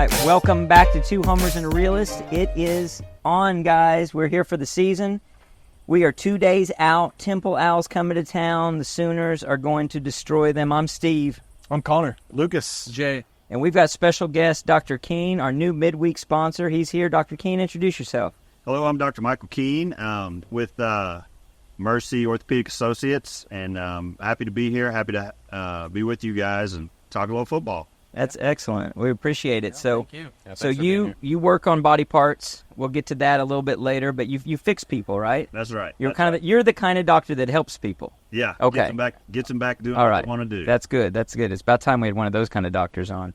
right, welcome back to Two Homers and a Realist. It is on, guys. We're here for the season. We are 2 days out. Temple Owls coming to town. The Sooners are going to destroy them. I'm Steve. I'm Connor. Lucas. Jay. And we've got special guest, Dr. Kiehn, our new midweek sponsor. He's here. Dr. Kiehn, introduce yourself. Hello, I'm Dr. Michael Kiehn with Mercy Orthopedic Associates, and happy to be here. Happy to be with you guys and talk a little football. That's excellent. We appreciate it. So, Thank you. Yeah, so you work on body parts. We'll get to that a little bit later. But you fix people, right? That's right. You're the kind of doctor that helps people. Yeah. Okay. Gets them back doing All what right. they want to do. That's good. That's good. It's about time we had one of those kind of doctors on.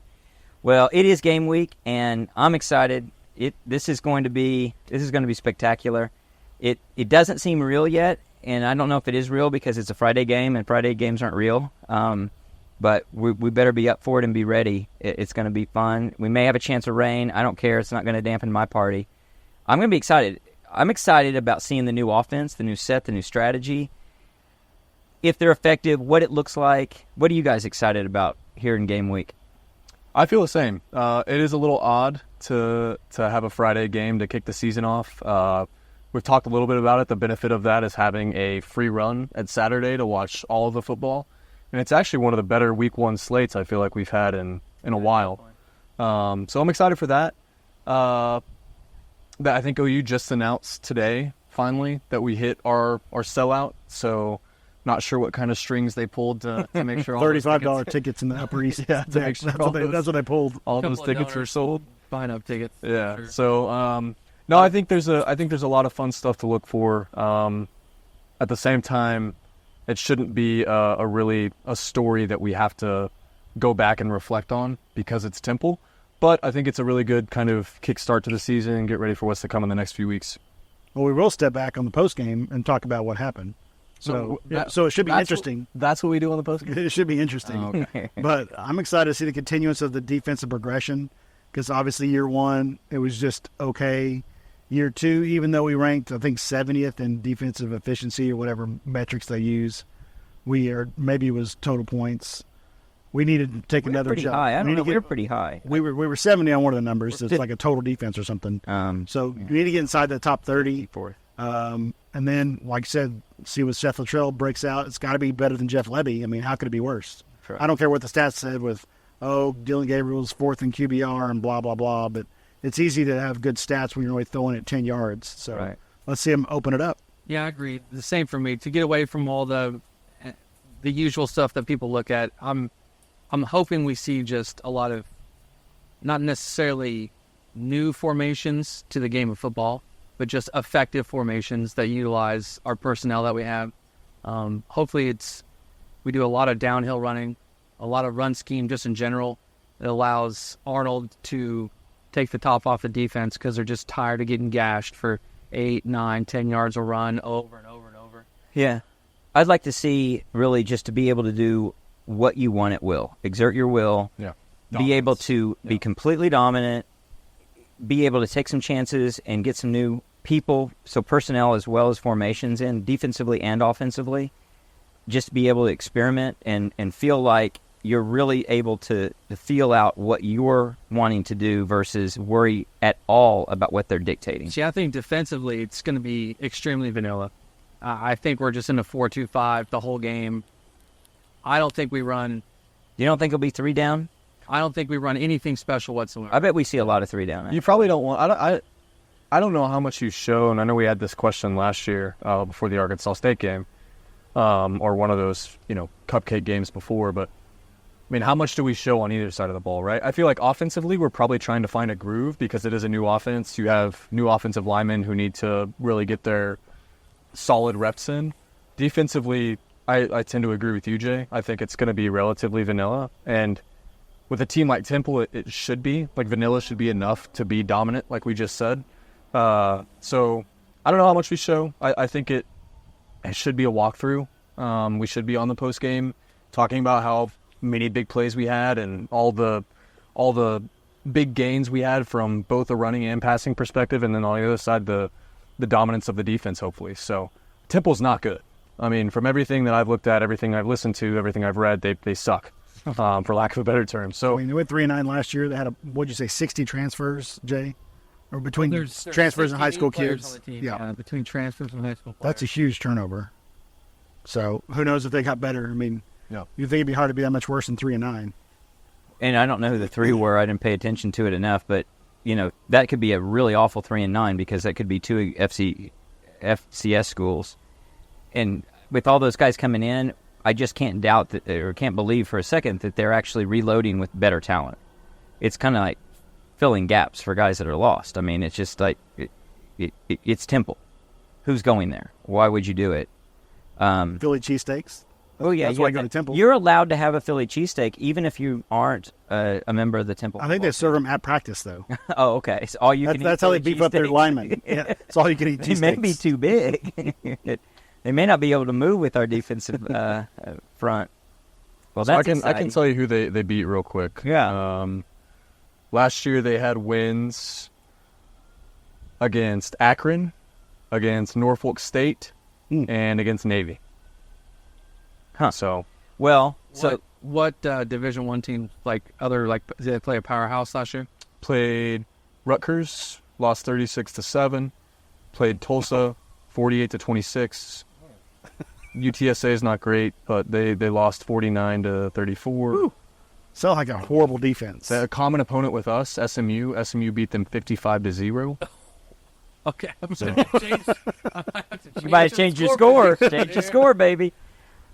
Well, it is game week, and I'm excited. This is going to be spectacular. It doesn't seem real yet, and I don't know if it is real because it's a Friday game, and Friday games aren't real. But we better be up for it and be ready. It's going to be fun. We may have a chance of rain. I don't care. It's not going to dampen my party. I'm going to be excited. I'm excited about seeing the new offense, the new set, the new strategy. If they're effective, what it looks like. What are you guys excited about here in game week? I feel the same. It is a little odd to have a Friday game to kick the season off. We've talked a little bit about it. The benefit of that is having a free run at Saturday to watch all of the football. And it's actually one of the better week one slates I feel like we've had in a while. So I'm excited for that. That I think OU just announced today, finally, that we hit our sellout. So not sure what kind of strings they pulled to make sure all $35 tickets in the Upper East. Yeah, that's what they pulled. All those tickets are sold. Buying up tickets. Yeah. Sure. So no, I think there's a lot of fun stuff to look for. At the same time, it shouldn't be a story that we have to go back and reflect on because it's Temple. But I think it's a really good kind of kickstart to the season and get ready for what's to come in the next few weeks. Well, we will step back on the post game and talk about what happened. So it should be interesting. That's what we do on the post game. It should be interesting. Oh, okay. But I'm excited to see the continuance of the defensive progression because obviously year one, it was just okay. Year two, even though we ranked, I think, 70th in defensive efficiency or whatever metrics they use, maybe it was total points. We needed to take another pretty jump. high. I don't know. We're pretty high. We were 70 on one of the numbers. It's like a total defense or something. So you need to get inside the top 30. And then, like I said, see what Seth Luttrell breaks out. It's got to be better than Jeff Lebby. I mean, how could it be worse? Sure. I don't care what the stats said with, Dylan Gabriel's fourth in QBR and blah, blah, blah. But it's easy to have good stats when you're only throwing it 10 yards. So Let's see him open it up. Yeah, I agree. The same for me. To get away from all the usual stuff that people look at, I'm hoping we see just a lot of not necessarily new formations to the game of football, but just effective formations that utilize our personnel that we have. Hopefully we do a lot of downhill running, a lot of run scheme just in general. It allows Arnold to take the top off the defense because they're just tired of getting gashed for 8, 9, 10 yards of run over and over and over. Yeah. I'd like to see really just to be able to do what you want at will. Exert your will. Yeah. Be able to be completely dominant. Be able to take some chances and get some new people, so personnel as well as formations in, defensively and offensively. Just be able to experiment and feel like you're really able to feel out what you're wanting to do versus worry at all about what they're dictating. See, I think defensively it's going to be extremely vanilla. I think we're just in a 4-2-5 the whole game. I don't think we run... You don't think it'll be 3 down? I don't think we run anything special whatsoever. I bet we see a lot of 3 down. You probably don't want... I don't know how much you've shown. I know we had this question last year before the Arkansas State game, or one of those, cupcake games before. But I mean, how much do we show on either side of the ball, right? I feel like offensively, we're probably trying to find a groove because it is a new offense. You have new offensive linemen who need to really get their solid reps in. Defensively, I tend to agree with you, Jay. I think it's going to be relatively vanilla. And with a team like Temple, it should be. Like, vanilla should be enough to be dominant, like we just said. So I don't know how much we show. I think it should be a walkthrough. We should be on the post game talking about how many big plays we had and all the big gains we had from both a running and passing perspective, and then on the other side the dominance of the defense, hopefully. So Temple's not good. I mean, from everything that I've looked at, everything I've listened to, everything I've read, they suck. for lack of a better term. I So mean, they went 3-9 last year. They had what'd you say, 60 transfers, Jay, or between There's transfers and high 68 school players kids. on the team, Yeah, between transfers and high school players. that's a huge turnover. So who knows if they got better? I mean, Yeah. you think it'd be hard to be that much worse than 3-9? And I don't know who the three were. I didn't pay attention to it enough, but that could be a really awful 3-9 because that could be two FCS schools. And with all those guys coming in, I just can't doubt that, or can't believe for a second that they're actually reloading with better talent. It's kind of like filling gaps for guys that are lost. I mean, it's just like it's Temple. Who's going there? Why would you do it? Philly cheesesteaks. Oh yeah, That's why I go to Temple. You're allowed to have a Philly cheesesteak even if you aren't a member of the Temple. I think they serve them at practice though. Oh, okay. So all you can That's eat how they Philly beef up their cheesesteak. linemen. Yeah, it's all you can eat. They may be cheesesteaks. too big. They may not be able to move with our defensive front. Well, So that's I can exciting. tell you who they beat real quick. Yeah. Last year they had wins against Akron, against Norfolk State, and against Navy. Huh. So Well, so What Division I team did they play a powerhouse last year? played Rutgers, lost 36-7. Played Tulsa, 48-26. UTSA is not great, but they lost 49-34. Sound like a horrible defense. A common opponent with us, SMU. SMU beat them 55-0. Okay, I'm sorry. You you might change your score. Change your score, baby.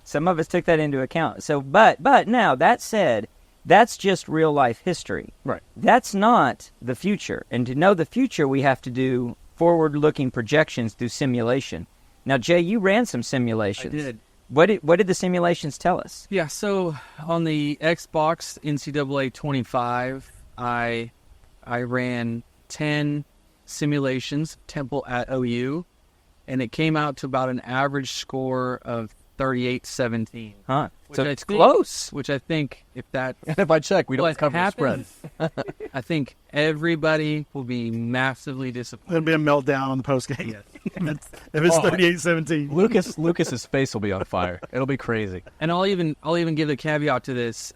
Some of us took that into account. So, but now that said, that's just real life history. Right. That's not the future. And to know the future, we have to do forward-looking projections through simulation. Now, Jay, you ran some I simulations. did. What did the simulations tell us? Yeah, so on the Xbox NCAA 25, I ran 10 simulations, Temple at OU, and it came out to about an average score of 38-17. Huh? Which So I it's think- close. Which I think if that And if I check, we don't what cover the spread. happens, I think everybody will be massively disappointed. It'll be a meltdown on the post game. If it's 38-17. Lucas's face will be on fire. It'll be crazy. And I'll even give a caveat to this.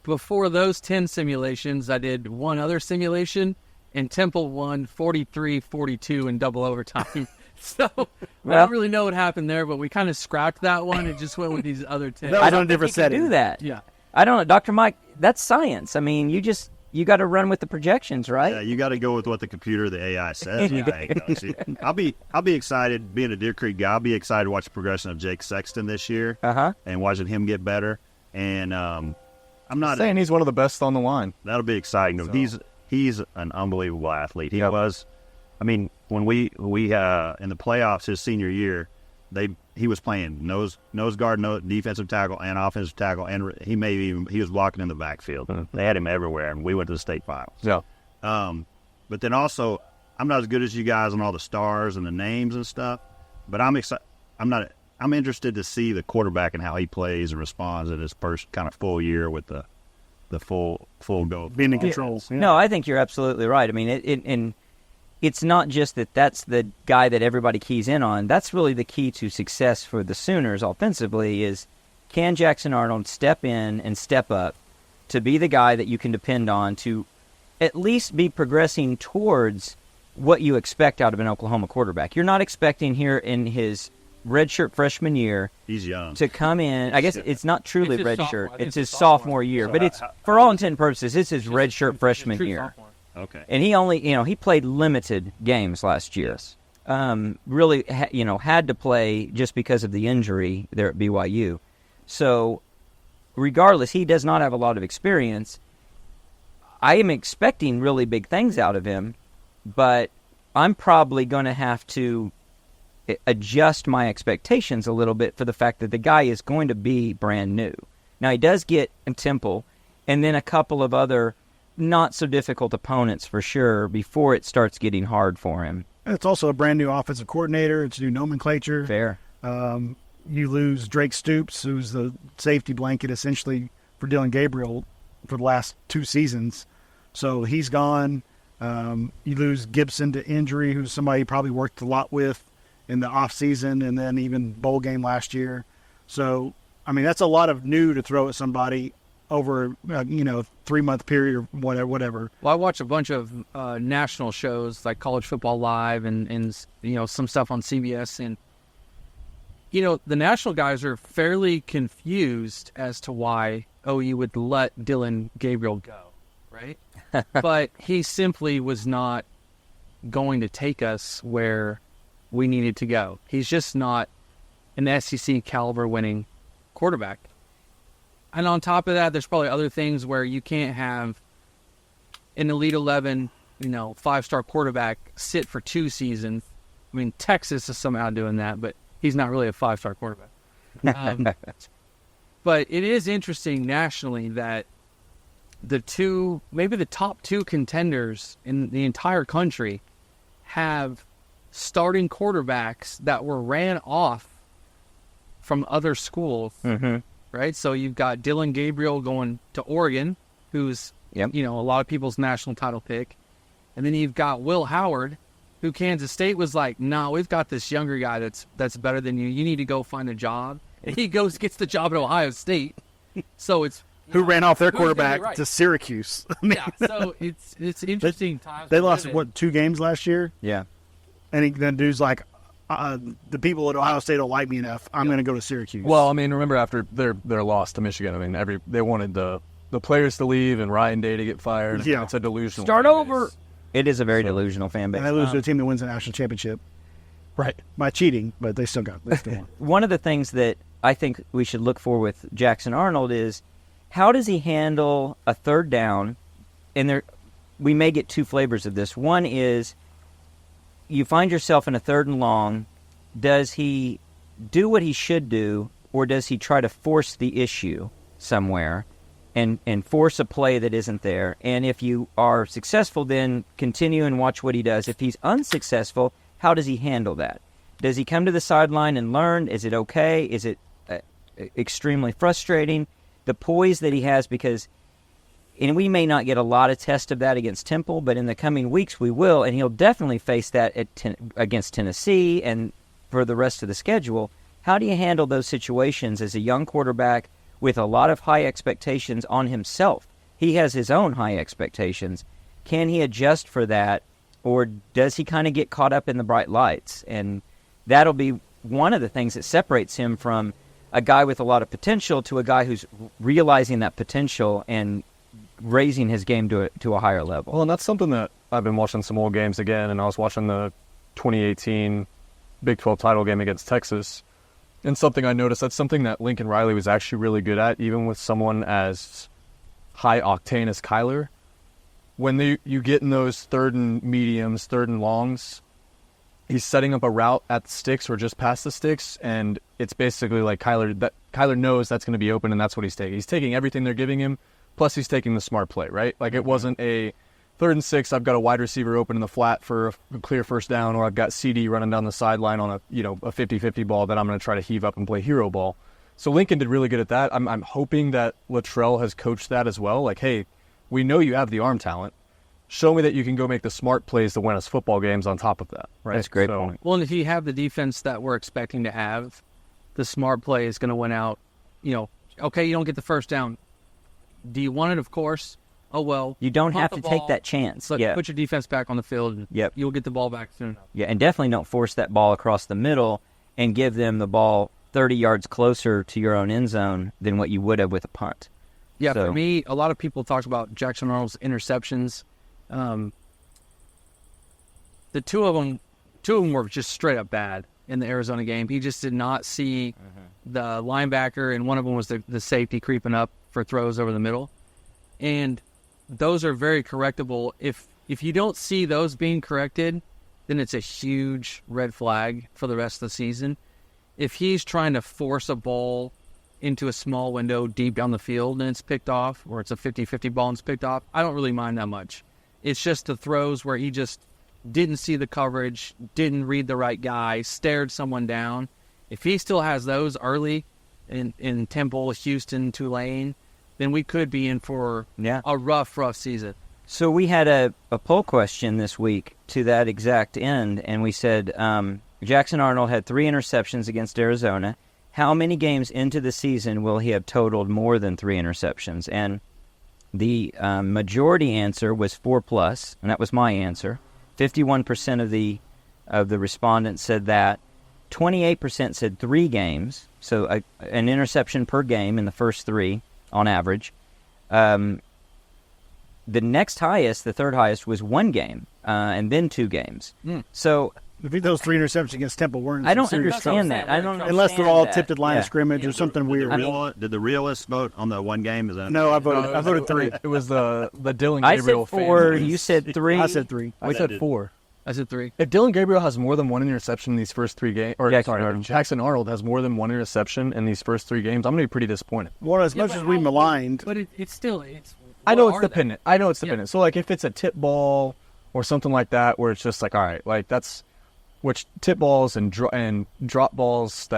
Before those 10 simulations, I did one other simulation, and Temple won 43-42 in double overtime. So I Well- don't really know what happened there, but we kind of scrapped that one and just went with these other 10. That was I don't on a different think you can setting. do that. Yeah. I don't know, Dr. Mike. That's science. I mean, you got to run with the projections, right? Yeah, you got to go with what the computer, the AI says. I think, don't you? I'll be excited being a Deer Creek guy. I'll be excited to watch the progression of Jake Sexton this year Uh-huh. and watching him get better. And I'm not Saying he's one of the best on the line. That'll be exciting. So- He's an unbelievable athlete. He Yep. was. I mean, when we in the playoffs his senior year, he was playing nose guard, defensive tackle, and offensive tackle, and he was blocking in the backfield. They had him everywhere, and we went to the state finals. Yeah. But then also, I'm not as good as you guys on all the stars and the names and stuff. But I'm excited. I'm interested to see the quarterback and how he plays and responds in his first kind of full year with the full go. Being in control. Yeah. No, I think you're absolutely right. I mean, it's not just that that's the guy that everybody keys in on. That's really the key to success for the Sooners offensively is can Jackson Arnold step in and step up to be the guy that you can depend on to at least be progressing towards what you expect out of an Oklahoma quarterback. You're not expecting here in his redshirt freshman year He's young. to come in. I guess it's not truly It's his redshirt. sophomore. I think It's it's his his sophomore year. So But it's, for all intent and purposes, it's his redshirt freshman True year. sophomore. Okay. And he only, he played limited games last year. Yes. Really, had to play just because of the injury there at BYU. So, regardless, he does not have a lot of experience. I am expecting really big things out of him, but I'm probably going to have to adjust my expectations a little bit for the fact that the guy is going to be brand new. Now, he does get a Temple and then a couple of other not so difficult opponents for sure before it starts getting hard for him. It's also a brand new offensive coordinator. It's new nomenclature. Fair. You lose Drake Stoops, who's the safety blanket essentially for Dylan Gabriel for the last 2 seasons. So he's gone. You lose Gibson to injury, who's somebody you probably worked a lot with in the offseason and then even bowl game last year. So I mean, that's a lot of new to throw at somebody over 3-month period or whatever. Well, I watch a bunch of national shows like College Football Live and some stuff on CBS, and the national guys are fairly confused as to why OU would let Dylan Gabriel go, right? But he simply was not going to take us where we needed to go. He's just not an SEC caliber winning quarterback. And on top of that, there's probably other things where you can't have an Elite 11, 5-star quarterback sit for 2 seasons. I mean, Texas is somehow doing that, but he's not really a 5-star quarterback. But it is interesting nationally that maybe the top 2 contenders in the entire country have starting quarterbacks that were ran off from other schools. Mm-hmm. Right, so you've got Dylan Gabriel going to Oregon, who's a lot of people's national title pick, and then you've got Will Howard, who Kansas State was like, "No, we've got this younger guy that's better than you. You need to go find a job." And he gets the job at Ohio State. So it's who ran off their quarterback to Syracuse. I mean, so it's interesting times. They lost 2 games last year. Yeah, and that dude's like, the people at Ohio State don't like me enough. I'm going to go to Syracuse. Well, I mean, remember after their loss to Michigan, I mean, they wanted the players to leave and Ryan Day to get fired. Yeah, it's a delusional. Start fan over. base. It is a very delusional fan base. And they lose to a team that wins the national championship. Right. By cheating, but they still won. One of the things that I think we should look for with Jackson Arnold is how does he handle a third down? And we may get 2 flavors of this. One is you find yourself in a 3rd and long. Does he do what he should do, or does he try to force the issue somewhere and force a play that isn't there? And if you are successful, then continue and watch what he does. If he's unsuccessful, how does he handle that? Does he come to the sideline and learn? Is it okay? Is it extremely frustrating? The poise that he has, and we may not get a lot of test of that against Temple, but in the coming weeks we will, and he'll definitely face that against Tennessee and for the rest of the schedule. How do you handle those situations as a young quarterback with a lot of high expectations on himself? He has his own high expectations. Can he adjust for that, or does he kind of get caught up in the bright lights? And that'll be one of the things that separates him from a guy with a lot of potential to a guy who's realizing that potential and raising his game to a higher level. Well, and that's something that I've been watching some old games again, and I was watching the 2018 Big 12 title game against Texas, and something I noticed, that's something that Lincoln Riley was actually really good at, even with someone as high octane as Kyler. When you get in those 3rd and mediums, 3rd and longs, he's setting up a route at the sticks or just past the sticks, and it's basically like Kyler knows that's going to be open, and that's what he's taking. He's taking everything they're giving him, plus he's taking the smart play, right? Like, it wasn't a 3rd and 6, I've got a wide receiver open in the flat for a clear first down, or I've got CD running down the sideline on a 50-50 ball that I'm going to try to heave up and play hero ball. So Lincoln did really good at that. I'm hoping that Luttrell has coached that as well. Like, hey, we know you have the arm talent. Show me that you can go make the smart plays to win us football games on top of that. Right? That's a great point. Well, and if you have the defense that we're expecting to have, the smart play is going to win out. Okay, you don't get the first down. Do you want it? Of course. Oh, well. You don't have to take that chance. Put your defense back on the field, and you'll get the ball back soon enough. Yeah, and definitely don't force that ball across the middle and give them the ball 30 yards closer to your own end zone than what you would have with a punt. Yeah, for me, a lot of people talked about Jackson Arnold's interceptions. The two of them were just straight up bad in the Arizona game. He just did not see the linebacker, and one of them was the safety creeping up for throws over the middle. And those are very correctable. If you don't see those being corrected, then it's a huge red flag for the rest of the season. If he's trying to force a ball into a small window deep down the field and it's picked off, or it's a 50-50 ball and it's picked off, I don't really mind that much. It's just the throws where he just didn't see the coverage, didn't read the right guy, stared someone down. If he still has those early in Temple, Houston, Tulane, then we could be in for a rough season. So we had a poll question this week to that exact end, and we said Jackson Arnold had 3 interceptions against Arizona. how many games into the season will he have totaled more than 3 interceptions? And the majority answer was 4+, and that was my answer. 51% of the respondents said that. 28% said 3 games, so an interception per game in the first 3 on average. The next highest, the third highest, was 1 game, and then 2 games. So I think those 3 interceptions against Temple weren't. I don't understand that. I don't unless they're all tipped at line Yeah. of scrimmage or something weird. Did the Realist vote on the 1 game? Is that No, I voted 3. It was the Dylan I Gabriel said 4. fan. You said 3. I said 3. I said 4. I said 3. If Dylan Gabriel has more than 1 interception in these first 3 games, or Jackson sorry, Arnold. if Jackson Arnold has more than 1 interception in these first 3 games, I'm going to be pretty disappointed. Well, as much as we maligned, But it's still it's. I know what it's are they? dependent. So, like, if it's a tip ball or something like that, where it's just like, all right, like that's which tip balls and drop balls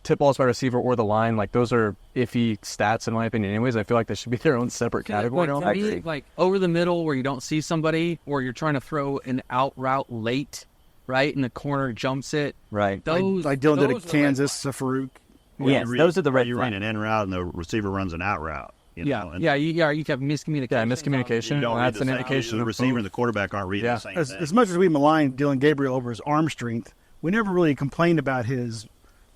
tip balls by receiver or the line, like those are iffy stats in my opinion. Anyways, I feel like they should be their own separate category. Like, to me, like over the middle where you don't see somebody, or you're trying to throw an out route late, right, and the corner jumps it. Right. Those like Dylan did those at are Kansas, to Farouk. Yes, those are the red You flags. run an in route and the receiver runs an out route. You know, and you have miscommunication. Yeah, miscommunication. you don't Well, read that's the an same- indication The of receiver both. and the quarterback aren't reading Yeah. the same As, thing. as much as we maligned Dylan Gabriel over his arm strength, we never really complained about his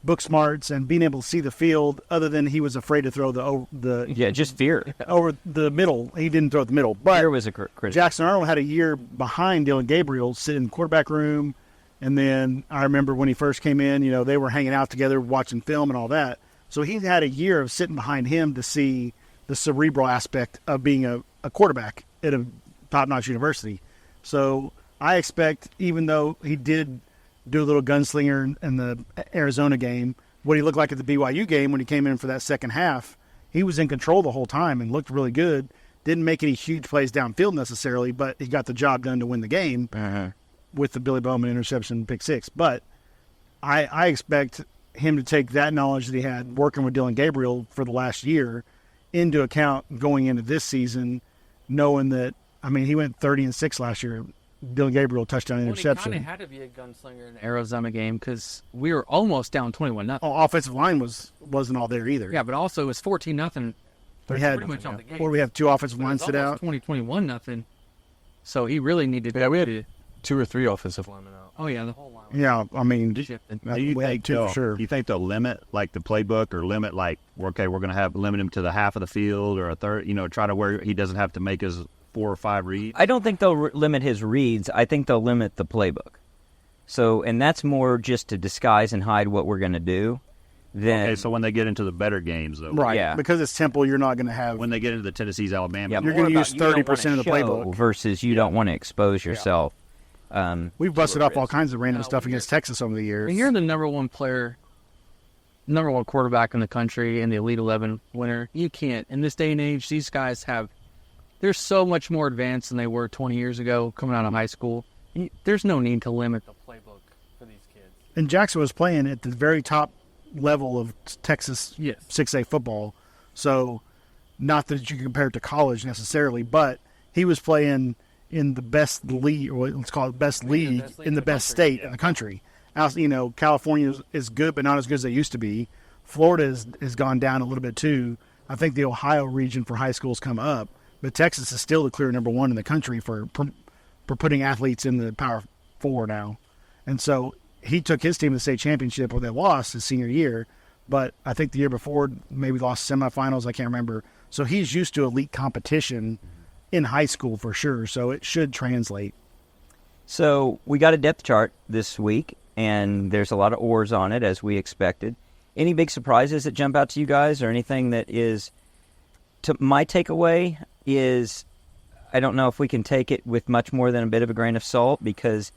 book smarts and being able to see the field, other than he was afraid to throw the Yeah, just fear. over the middle. He didn't throw it the middle. But Fear was a criticism. Jackson Arnold had a year behind Dylan Gabriel, sitting in the quarterback room. And then I remember when he first came in, they were hanging out together, watching film and all that. So he had a year of sitting behind him to see the cerebral aspect of being a quarterback at a top-notch university. So I expect, even though he did do a little gunslinger in the Arizona game, what he looked like at the BYU game when he came in for that second half, he was in control the whole time and looked really good. Didn't make any huge plays downfield necessarily, but he got the job done to win the game with the Billy Bowman interception pick 6. But I expect him to take that knowledge that he had working with Dylan Gabriel for the last year into account going into this season, knowing that, he went 30-6 last year. Dylan Gabriel touchdown interception. He kind of had to be a gunslinger in the Arizona game because we were almost down 21-0. Offensive line wasn't all there either. Yeah, but also it was 14-0. We had, pretty much on the game. or we have 2 offensive lines sit out. 20-21-0. So he really needed. Yeah, we had to, 2 or 3 offensive linemen out. Oh yeah, the whole line. Yeah, Shifted. Do you we had think 2 for sure. You think they'll limit like the playbook, or limit like, okay, we're going to limit him to the half of the field or a third? Try to where he doesn't have to make his 4 or 5 reads. I don't think they'll limit his reads. I think they'll limit the playbook. So, and that's more just to disguise and hide what we're going to do. Then, Okay, so when they get into the better games, though, Right. Yeah. Because it's Temple, you're not going to have. when they get into the Tennessee's, Alabama, yeah, You're more gonna about use you don't 30% of the wanna show playbook. versus you don't want to expose yourself. We've busted off all kinds of random stuff against Texas over the years. When you're the number one quarterback in the country and the Elite 11 winner, you can't. In this day and age, these guys they're so much more advanced than they were 20 years ago coming out of high school. There's no need to limit the playbook for these kids. And Jackson was playing at the very top level of Texas Yes. 6A football. So, not that you can compare it to college necessarily, but he was playing in the best league, or let's call it best league, in the best state in the country. California is good, but not as good as they used to be. Florida has gone down a little bit too. I think the Ohio region for high schools come up, but Texas is still the clear number 1 in the country for putting athletes in the Power 4 now. And so he took his team to the state championship, where they lost his senior year, but I think the year before maybe lost semifinals. I can't remember. So he's used to elite competition in high school for sure. So it should translate. So we got a depth chart this week, and there's a lot of oars on it, as we expected. Any big surprises that jump out to you guys, or anything that is... my takeaway is, I don't know if we can take it with much more than a bit of a grain of salt, because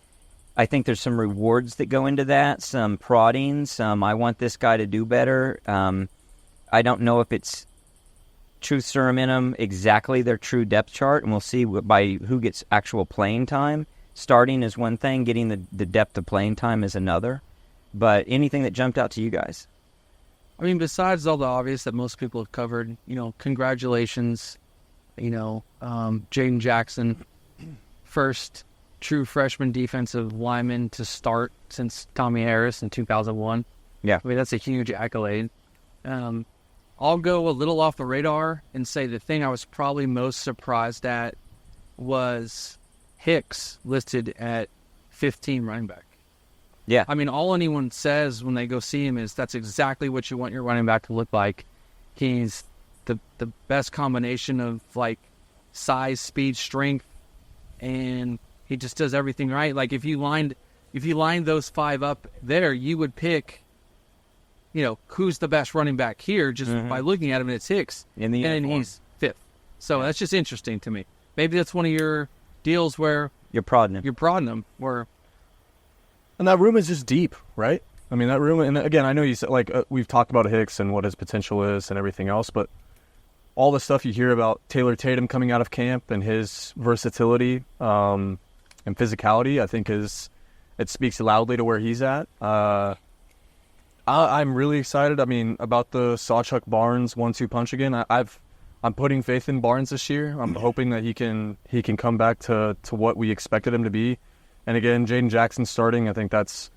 I think there's some rewards that go into that, some prodding, some I want this guy to do better. I don't know if it's truth serum in them, exactly their true depth chart, and we'll see by who gets actual playing time. Starting is one thing, getting the depth of playing time is another. But anything that jumped out to you guys? Besides all the obvious that most people have covered, congratulations, Jaden Jackson, first true freshman defensive lineman to start since Tommy Harris in 2001. Yeah. I mean, that's a huge accolade. I'll go a little off the radar and say the thing I was probably most surprised at was Hicks listed at 15 running back. Yeah. I mean, all anyone says when they go see him is that's exactly what you want your running back to look like. He's the best combination of like size, speed, strength, and he just does everything right. Like if you lined those 5 up there, you would pick, who's the best running back here just by looking at him, and it's Hicks. In the and uniform. he's 5th. So that's just interesting to me. Maybe that's one of your deals where You're prodding him. Where And that room is just deep, right? I mean, that room, and again, I know you said, we've talked about Hicks and what his potential is and everything else, but all the stuff you hear about Taylor Tatum coming out of camp and his versatility and physicality, I think it speaks loudly to where he's at. I'm really excited. I mean, about the Sawchuck Barnes 1-2 punch again. I'm putting faith in Barnes this year. I'm hoping that he can come back to what we expected him to be. And again, Jaden Jackson starting, I think that's.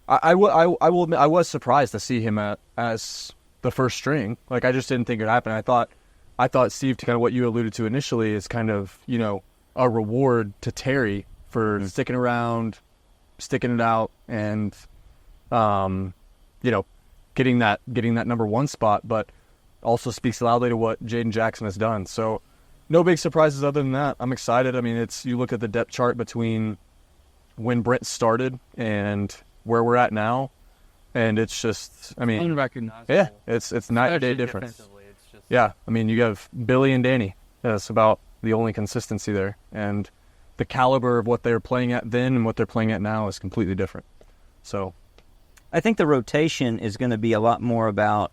I will admit, I was surprised to see him as the first string. Like, I just didn't think it happened. I thought Steve, to kind of what you alluded to initially, is kind of a reward to Terry for sticking around, sticking it out, and getting that number 1 spot. But also speaks loudly to what Jaden Jackson has done. So no big surprises other than that. I'm excited. I mean, you look at the depth chart between when Brent started and where we're at now, and it's just, I mean, unrecognizable. Yeah, it's night and day difference. It's just, yeah, I mean, you have Billy and Danny. That's about the only consistency there, and the caliber of what they were playing at then and what they're playing at now is completely different. So, I think the rotation is going to be a lot more about.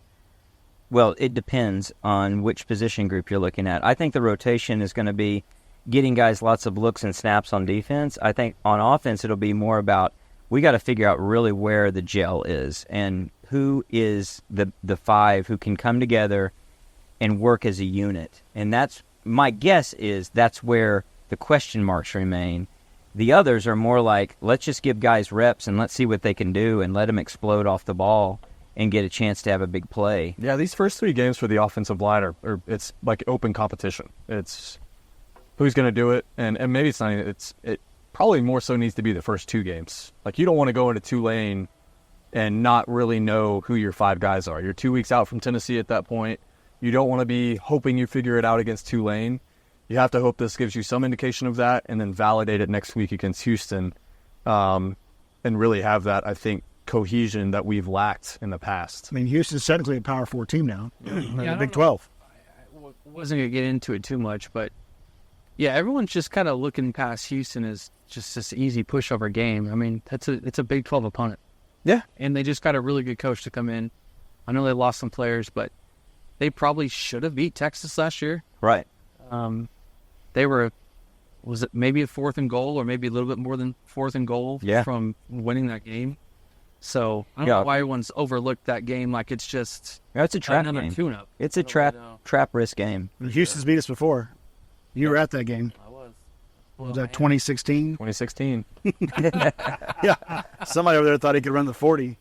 Well, it depends on which position group you're looking at. I think the rotation is going to be getting guys lots of looks and snaps on defense. I think on offense it'll be more about we got to figure out really where the gel is and who is the 5 who can come together and work as a unit. And that's my guess is that's where the question marks remain. The others are more like, let's just give guys reps and let's see what they can do and let them explode off the ball and get a chance to have a big play. Yeah, these first 3 games for the offensive line are it's like open competition. It's who's going to do it, and maybe it's not even, it probably more so needs to be the first 2 games. Like, you don't want to go into Tulane and not really know who your 5 guys are. You're 2 weeks out from Tennessee at that point. You don't want to be hoping you figure it out against Tulane. You have to hope this gives you some indication of that and then validate it next week against Houston and really have that, I think, cohesion that we've lacked in the past. I mean, Houston's technically a Power 4 team now. Yeah, The Big 12. I wasn't going to get into it too much, but yeah, everyone's just kind of looking past Houston as just this easy pushover game. I mean, it's a Big 12 opponent. Yeah. And they just got a really good coach to come in. I know they lost some players, but they probably should have beat Texas last year. Right. They were, was it maybe a 4th and goal or maybe a little bit more than 4th and goal from winning that game? So I don't know why everyone's overlooked that game like it's just It's a trap another game. tune-up. It's a trap risk game. Houston's beat us before. You were at that game. I was. Was that 2016? 2016. Yeah. Somebody over there thought he could run the 40.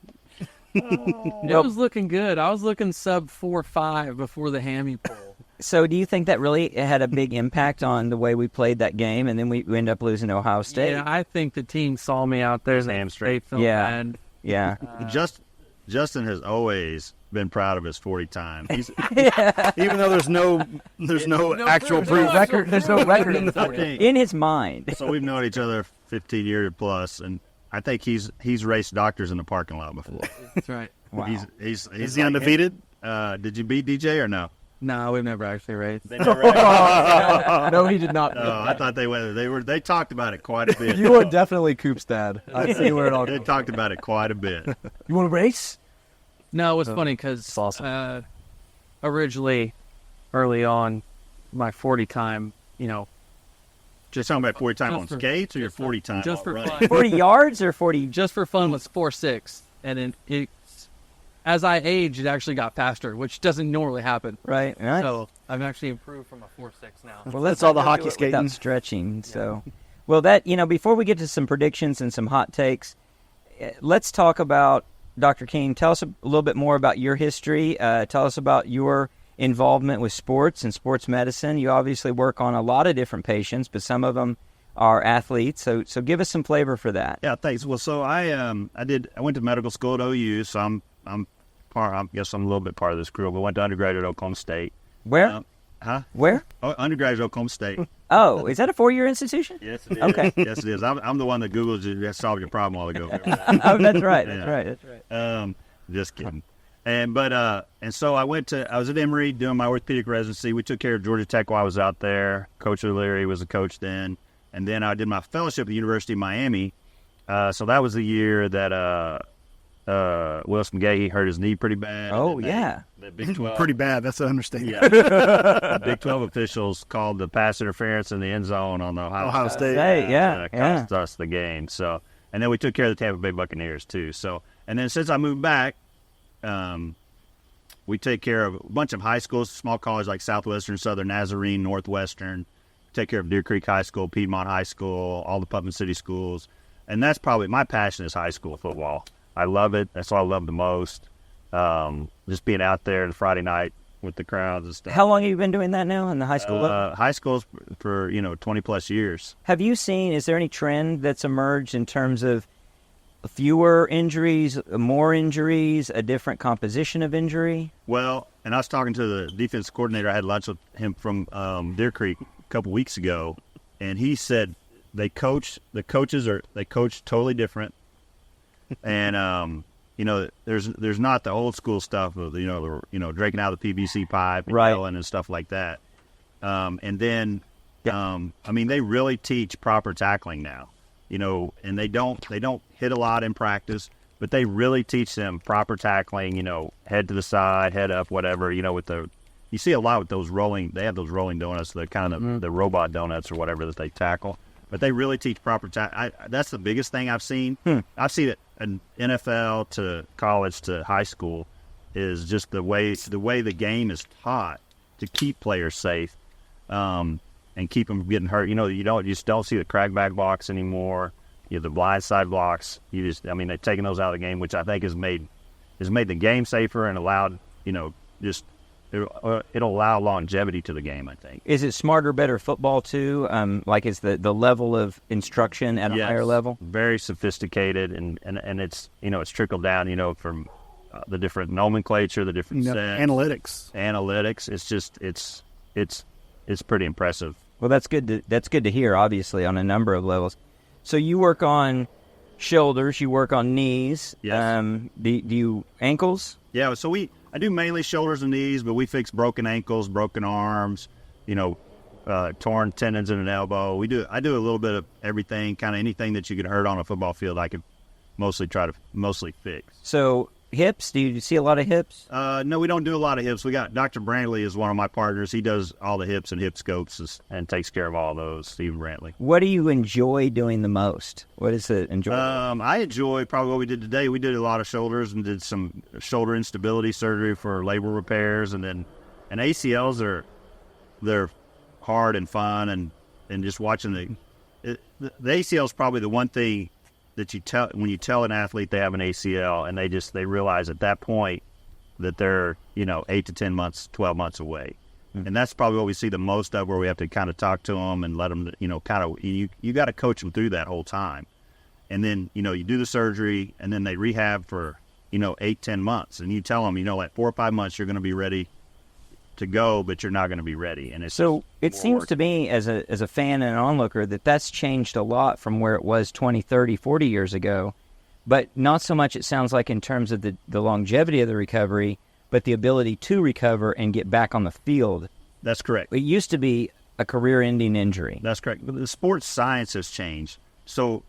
It was looking good. I was looking sub 4.5 before the hammy pull. So do you think that really had a big impact on the way we played that game, and then we end up losing to Ohio State? Yeah, I think the team saw me out there. They felt bad. Yeah. Justin has always been proud of his 40 time. Even though there's no actual proof. There's no record in the 40. in his mind. So we've known each other 15 years plus, and I think he's raced doctors in the parking lot before. That's right. Wow. He's Is he undefeated? Did you beat DJ or no? No, we've never actually raced. They never No, he did not. No, I thought they talked about it quite a bit. You were definitely Coop's dad. I see where it all They goes. talked about it quite a bit. You want to race? No, it was funny because awesome. originally, early on, my 40 time, Just talking about 40 time Just on for- skates or your 40 time just all for running? fun. 40 yards or 40? Just for fun was 4.6, and as I aged, it actually got faster, which doesn't normally happen. Right. So I've actually improved from a 4.6 now. Well, That's all the hockey without skating. stretching. So, well, that before we get to some predictions and some hot takes, let's talk about Dr. Kiehn, tell us a little bit more about your history. Tell us about your involvement with sports and sports medicine. You obviously work on a lot of different patients, but some of them are athletes. So give us some flavor for that. Yeah, thanks. Well, so I went to medical school at OU, so I guess I'm a little bit part of this crew. But went to undergraduate at Oklahoma State. Where? Where? Oh, undergraduate at Oklahoma State. Oh, is that a 4-year institution? Yes, it is. Okay. Yes, it is. I'm the one that Googled you that solved your problem a while ago. Oh, that's right. Yeah. That's right. Just kidding. And so I was at Emory doing my orthopedic residency. We took care of Georgia Tech while I was out there. Coach O'Leary was the coach then. And then I did my fellowship at the University of Miami. So that was the year that Willis McGahee hurt his knee pretty bad. Oh, yeah. The Big 12. Pretty bad. That's an understatement. Yeah. The Big 12 officials called the pass interference in the end zone on the Ohio State. Cost us the game. So, and then we took care of the Tampa Bay Buccaneers too. So, and then since I moved back, we take care of a bunch of high schools, small colleges like Southwestern, Southern Nazarene, Northwestern. Take care of Deer Creek High School, Piedmont High School, all the Putnam City schools. And that's probably my passion is high school football. I love it. That's what I love the most. Just being out there on Friday night with the crowds and stuff. How long have you been doing that now in the high school level? High schools for 20 plus years. Have you seen, is there any trend that's emerged in terms of fewer injuries, more injuries, a different composition of injury? Well, and I was talking to the defense coordinator. I had lunch with him from Deer Creek a couple weeks ago, and he said they coach totally different. And there's not the old school stuff of drinking out of the PVC pipe and right. yelling and stuff like that. And then they really teach proper tackling now. And they don't hit a lot in practice, but they really teach them proper tackling, head to the side, head up, whatever, you see a lot with those they have those rolling donuts, the kind of the robot donuts or whatever that they tackle, but they really teach proper that's the biggest thing I've seen. I've seen it in NFL to college to high school is just the way the game is taught to keep players safe. And keep them getting hurt. You just don't see the crackback blocks anymore. You have the blindside blocks. They're taking those out of the game, which I think has made the game safer and allowed, it'll allow longevity to the game, I think. Is it smarter, better football too? Is the level of instruction at a higher level? Very sophisticated, and it's it's trickled down, from the different nomenclature, the different sets, analytics. It's just it's pretty impressive. Well, that's good to hear, obviously, on a number of levels. So you work on shoulders, you work on knees. Yes. Do you ankles? Yeah, so I do mainly shoulders and knees, but we fix broken ankles, broken arms, torn tendons in an elbow. I do a little bit of everything, kind of anything that you could hurt on a football field, I could mostly fix. So hips, do you see a lot of hips? No, we don't do a lot of hips. We got Dr. Brantley is one of my partners. He does all the hips and hip scopes and takes care of all those, Stephen Brantley. What do you enjoy doing the most? What is it enjoyable? I enjoy probably what we did today. We did a lot of shoulders and did some shoulder instability surgery for labral repairs, and ACLs they're hard and fun, and just watching the ACL is probably the one thing that when you tell an athlete they have an ACL and they realize at that point that they're 8 to 10 months, 12 months away. And that's probably what we see the most of, where we have to kind of talk to them and let them, you got to coach them through that whole time. And then, you do the surgery and then they rehab for, 8, 10 months. And you tell them, at 4 or 5 months, you're going to be ready to go, but you're not going to be ready. And it seems to me as a fan and an onlooker that's changed a lot from where it was 20, 30, 40 years ago, but not so much, it sounds like, in terms of the longevity of the recovery, but the ability to recover and get back on the field. That's correct. It used to be a career-ending injury. That's correct. But the sports science has changed. So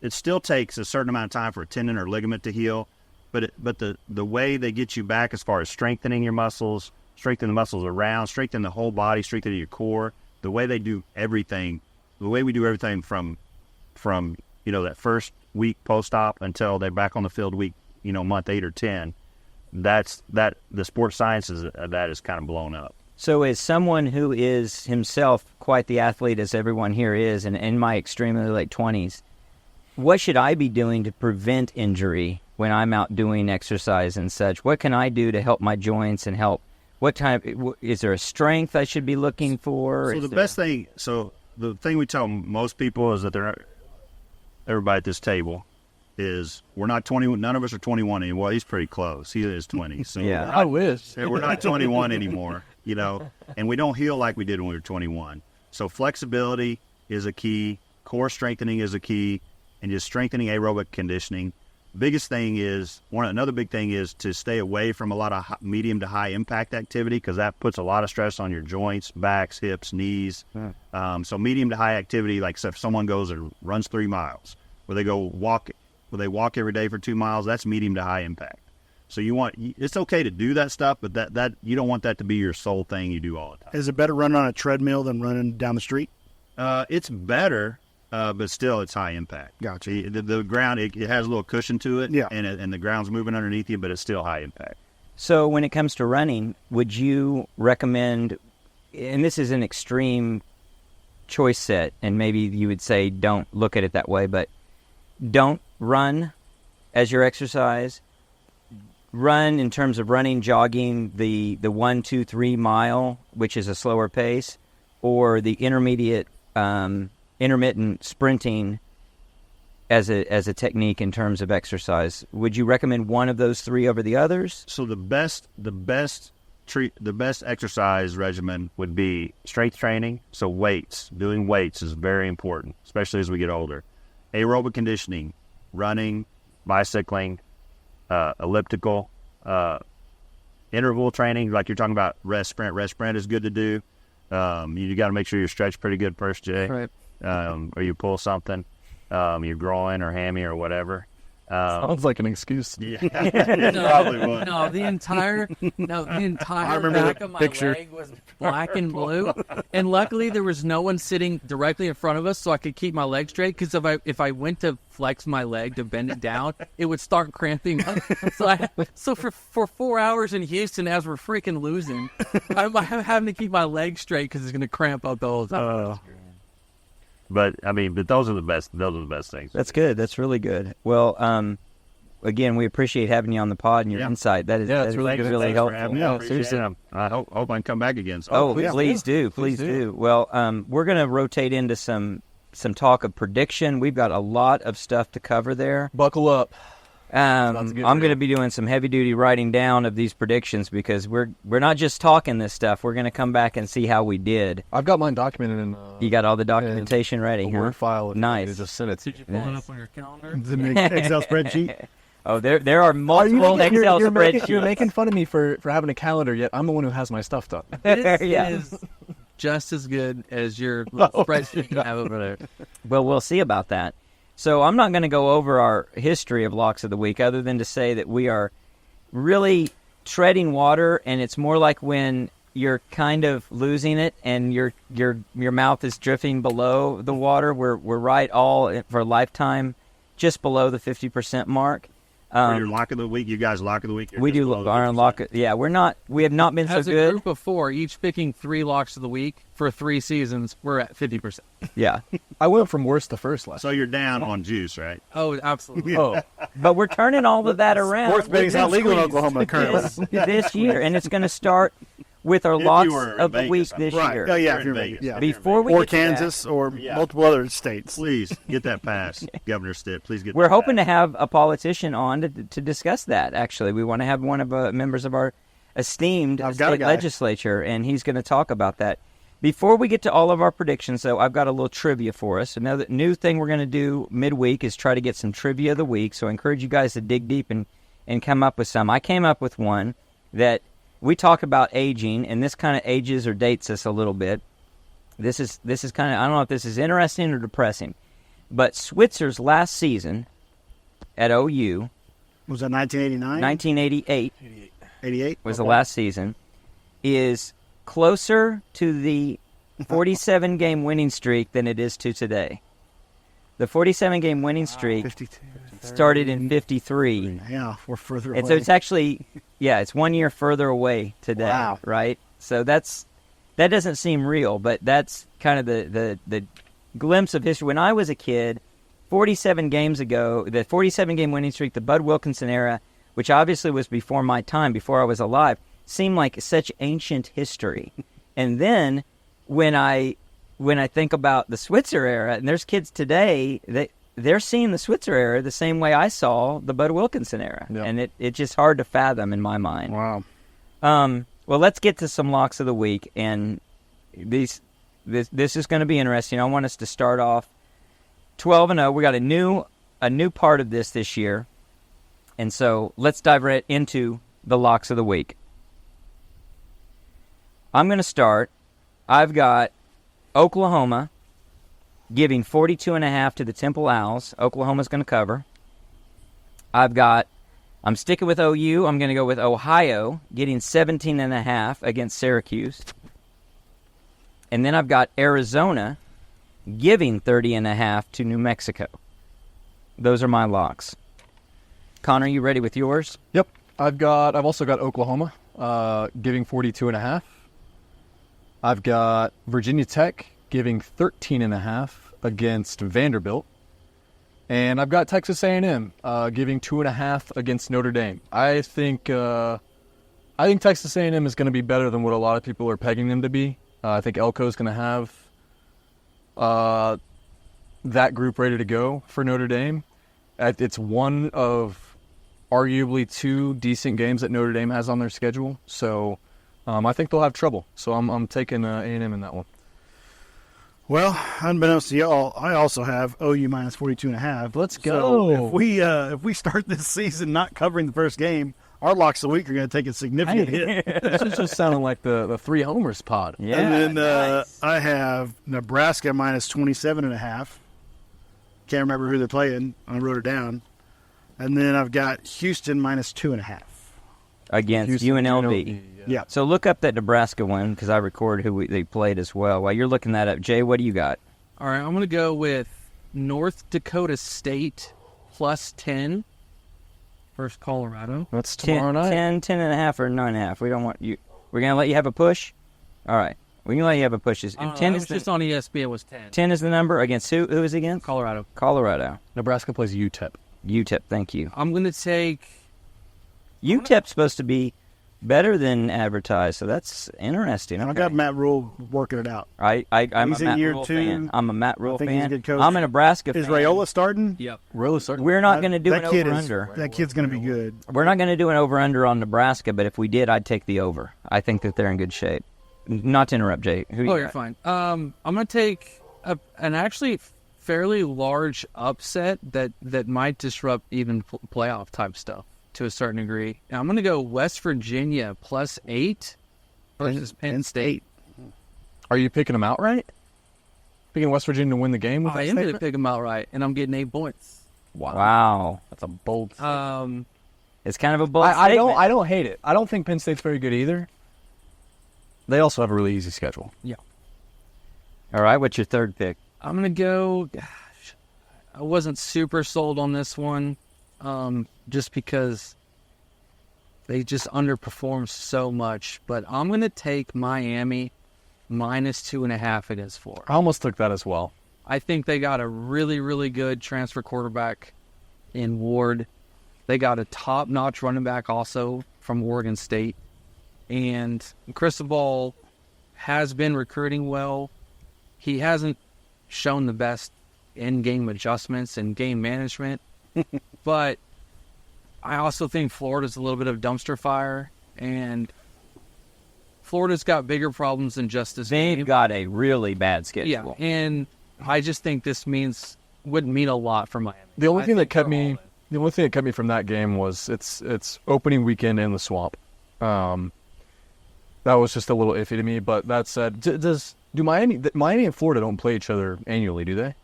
it still takes a certain amount of time for a tendon or ligament to heal, but the way they get you back as far as strengthening your muscles, strengthen the muscles around, strengthen the whole body, strengthen your core, the way we do everything from that first week post-op until they're back on the field week, month 8 or 10, the sports science that is kind of blown up. So as someone who is himself quite the athlete, as everyone here is, and in my extremely late 20s, what should I be doing to prevent injury when I'm out doing exercise and such? What can I do to help my joints and help? What type? Is there a strength I should be looking for? So the thing we tell most people is that everybody at this table is we're not 21. None of us are 21 anymore. Well, he's pretty close. He is 20. So Yeah. I wish. we're not 21 anymore, and we don't heal like we did when we were 21. So flexibility is a key. Core strengthening is a key, and just strengthening aerobic conditioning. Biggest thing is another big thing is to stay away from a lot of medium to high impact activity, because that puts a lot of stress on your joints, backs, hips, knees. So medium to high activity, like if someone goes and runs 3 miles, where they walk every day for 2 miles, that's medium to high impact. So it's okay to do that stuff, but that you don't want that to be your sole thing you do all the time. Is it better running on a treadmill than running down the street? It's better. But still, it's high impact. Gotcha. The ground, it has a little cushion to it, Yeah. and the ground's moving underneath you, but it's still high impact. So when it comes to running, would you recommend, and this is an extreme choice set, and maybe you would say don't look at it that way, but don't run as your exercise. Run in terms of running, jogging, the 1, 2, 3 mile, which is a slower pace, or the intermittent sprinting as a technique in terms of exercise. Would you recommend one of those 3 over the others? So the best exercise regimen would be strength training. So weights, doing weights is very important, especially as we get older. Aerobic conditioning, running, bicycling, elliptical, interval training, like you're talking about rest sprint. Rest sprint is good to do. You got to make sure you're stretched pretty good first, Jay. Right. Or you pull something, your groin or hammy or whatever. Sounds like an excuse. Yeah, probably would. No, the entire remember back the of my picture. leg was black and blue, and luckily there was no one sitting directly in front of us, so I could keep my leg straight. Because if I went to flex my leg to bend it down, it would start cramping up. So for 4 hours in Houston, as we're freaking losing, I'm having to keep my leg straight because it's going to cramp up the whole time. But those are the best. Those are the best things. That's good. That's really good. Well, again, we appreciate having you on the pod and your insight. That is really good. really Thanks for helpful. having me. Yeah, Appreciate seriously. it. I hope I can come back again. Oh, yeah. please do. Please do. Well, we're going to rotate into some talk of prediction. We've got a lot of stuff to cover there. Buckle up. I'm get going to real. be doing some heavy duty writing down of these predictions, because we're not just talking this stuff. We're going to come back and see how we did. I've got mine documented in You got all the documentation ready, a huh? Word file. If you Nice. need to just send it. Did you pull it up on your calendar? The Excel spreadsheet. Oh, there are multiple Excel spreadsheets. You're making fun of me for having a calendar, yet I'm the one who has my stuff done. This Yeah. is just as good as your little spreadsheet you have over there. Well, we'll see about that. So I'm not going to go over our history of Locks of the Week, other than to say that we are really treading water, and it's more like when you're kind of losing it and your mouth is drifting below the water. We're right all for a lifetime, just below the 50% mark. For your lock of the week, you guys lock of the week. We do our own lock. Yeah, we have not been so As a good. group of 4, each picking 3 locks of the week for 3 seasons, we're at 50%. Yeah, I went from worst to first last. So you're down on juice, right? Oh, absolutely. Oh, but we're turning all of that around. Sports betting's not legal in Oklahoma currently. this year, and it's going to start with our If you locks were in of the Vegas, week I'm this Right. year. Oh, yeah. You're If you're in in Vegas, Vegas. yeah. Before we Or get to that, Kansas or Yeah. multiple other states. Please get that pass, Governor Stitt. Please get. we're that hoping to pass. have a politician on to discuss that. Actually, we want to have one of members of our esteemed I've got a state guy. legislature, and he's going to talk about that. Before we get to all of our predictions, though, I've got a little trivia for us. Another new thing we're going to do midweek is try to get some trivia of the week. So I encourage you guys to dig deep and come up with some. I came up with one that we talk about aging, and this kind of ages or dates us a little bit. This is kind of, I don't know if this is interesting or depressing, but Switzer's last season at OU, Was that 1989? 1988 88? was the last season, is closer to the 47-game winning streak than it is to today. The 47-game winning streak 52. started in 53. Yeah, we're further And away. so it's actually, it's 1 year further away today, Wow. right? So that doesn't seem real, but that's kind of the glimpse of history. When I was a kid, 47 games ago, the 47-game winning streak, the Bud Wilkinson era, which obviously was before my time, before I was alive, seemed like such ancient history. And then when I think about the Switzer era, and there's kids today, they're seeing the Switzer era the same way I saw the Bud Wilkinson era. Yep. And it's just hard to fathom in my mind. Wow. Well, let's get to some locks of the week, and this is going to be interesting. I want us to start off 12-0. We got a new part of this year, and so let's dive right into the locks of the week. I'm going to start. I've got Oklahoma giving 42.5 to the Temple Owls. Oklahoma's going to cover. I'm sticking with OU. I'm going to go with Ohio getting 17.5 against Syracuse. And then I've got Arizona giving 30.5 to New Mexico. Those are my locks. Connor, you ready with yours? Yep. I've also got Oklahoma giving 42.5. I've got Virginia Tech giving 13.5 against Vanderbilt. And I've got Texas A&M giving 2.5 against Notre Dame. I think Texas A&M is going to be better than what a lot of people are pegging them to be. I think Elko is going to have that group ready to go for Notre Dame. It's one of arguably two decent games that Notre Dame has on their schedule. So I think they'll have trouble. So I'm taking A&M in that one. Well, unbeknownst to y'all, I also have OU minus 42.5. Let's So go. if we start this season not covering the first game, our locks of the week are going to take a significant hit. This is just sounding like the three homers pod. Yeah. And then nice. I have Nebraska minus 27.5. Can't remember who they're playing. I wrote it down. And then I've got Houston minus 2.5. Against Houston, UNLV. Yeah. So look up that Nebraska one because I record they played as well. While you're looking that up, Jay, what do you got? All right, I'm going to go with North Dakota State plus 10 versus Colorado. That's tomorrow 10, night. 10.5, or 9.5. We don't want you. We're going to let you have a push? All right. We're going to let you have a push. 10 is just on ESPN. It was 10. 10 is the number. Against who? Who is it against? Colorado. Colorado. Nebraska plays UTEP. UTEP, thank you. I'm going to take... UTEP's supposed to be better than advertised, so that's interesting. Okay. I got Matt Rule working it out. I'm He's a in Matt year Rule 2. fan. I'm a Matt Rule I think fan. he's a good coach. I'm a Nebraska Is fan. Raiola starting? Yep. Really certain. We're not going to do an That kid over-under. That kid's going to be good. We're not going to do an over-under on Nebraska, but if we did, I'd take the over. I think that they're in good shape. Not to interrupt, Jay. Who you You're got? fine. I'm going to take an actually fairly large upset that might disrupt even playoff type stuff to a certain degree. Now, I'm going to go West Virginia plus 8 versus Penn State. Are you picking them outright? Picking West Virginia to win the game? With I that am going to statement? pick them outright, and I'm getting 8 points. Wow. That's a bold. It's kind of a bold I statement. don't hate it. I don't think Penn State's very good either. They also have a really easy schedule. Yeah. All right, what's your third pick? I'm going to go... Gosh, I wasn't super sold on this one just because they just underperformed so much. But I'm going to take Miami minus 2.5 against Florida. I almost took that as well. I think they got a really, really good transfer quarterback in Ward. They got a top-notch running back also from Oregon State. And Cristobal has been recruiting well. He hasn't shown the best in-game adjustments and game management. But I also think Florida's a little bit of dumpster fire. And Florida's got bigger problems than just this They've game. got a really bad schedule. Yeah, and I just think this wouldn't mean a lot for Miami. The only I thing that think kept they're all me, in. the only thing that kept me from that game was it's opening weekend in the Swamp. That was just a little iffy to me. But that said, do Miami and Florida don't play each other annually? Do they?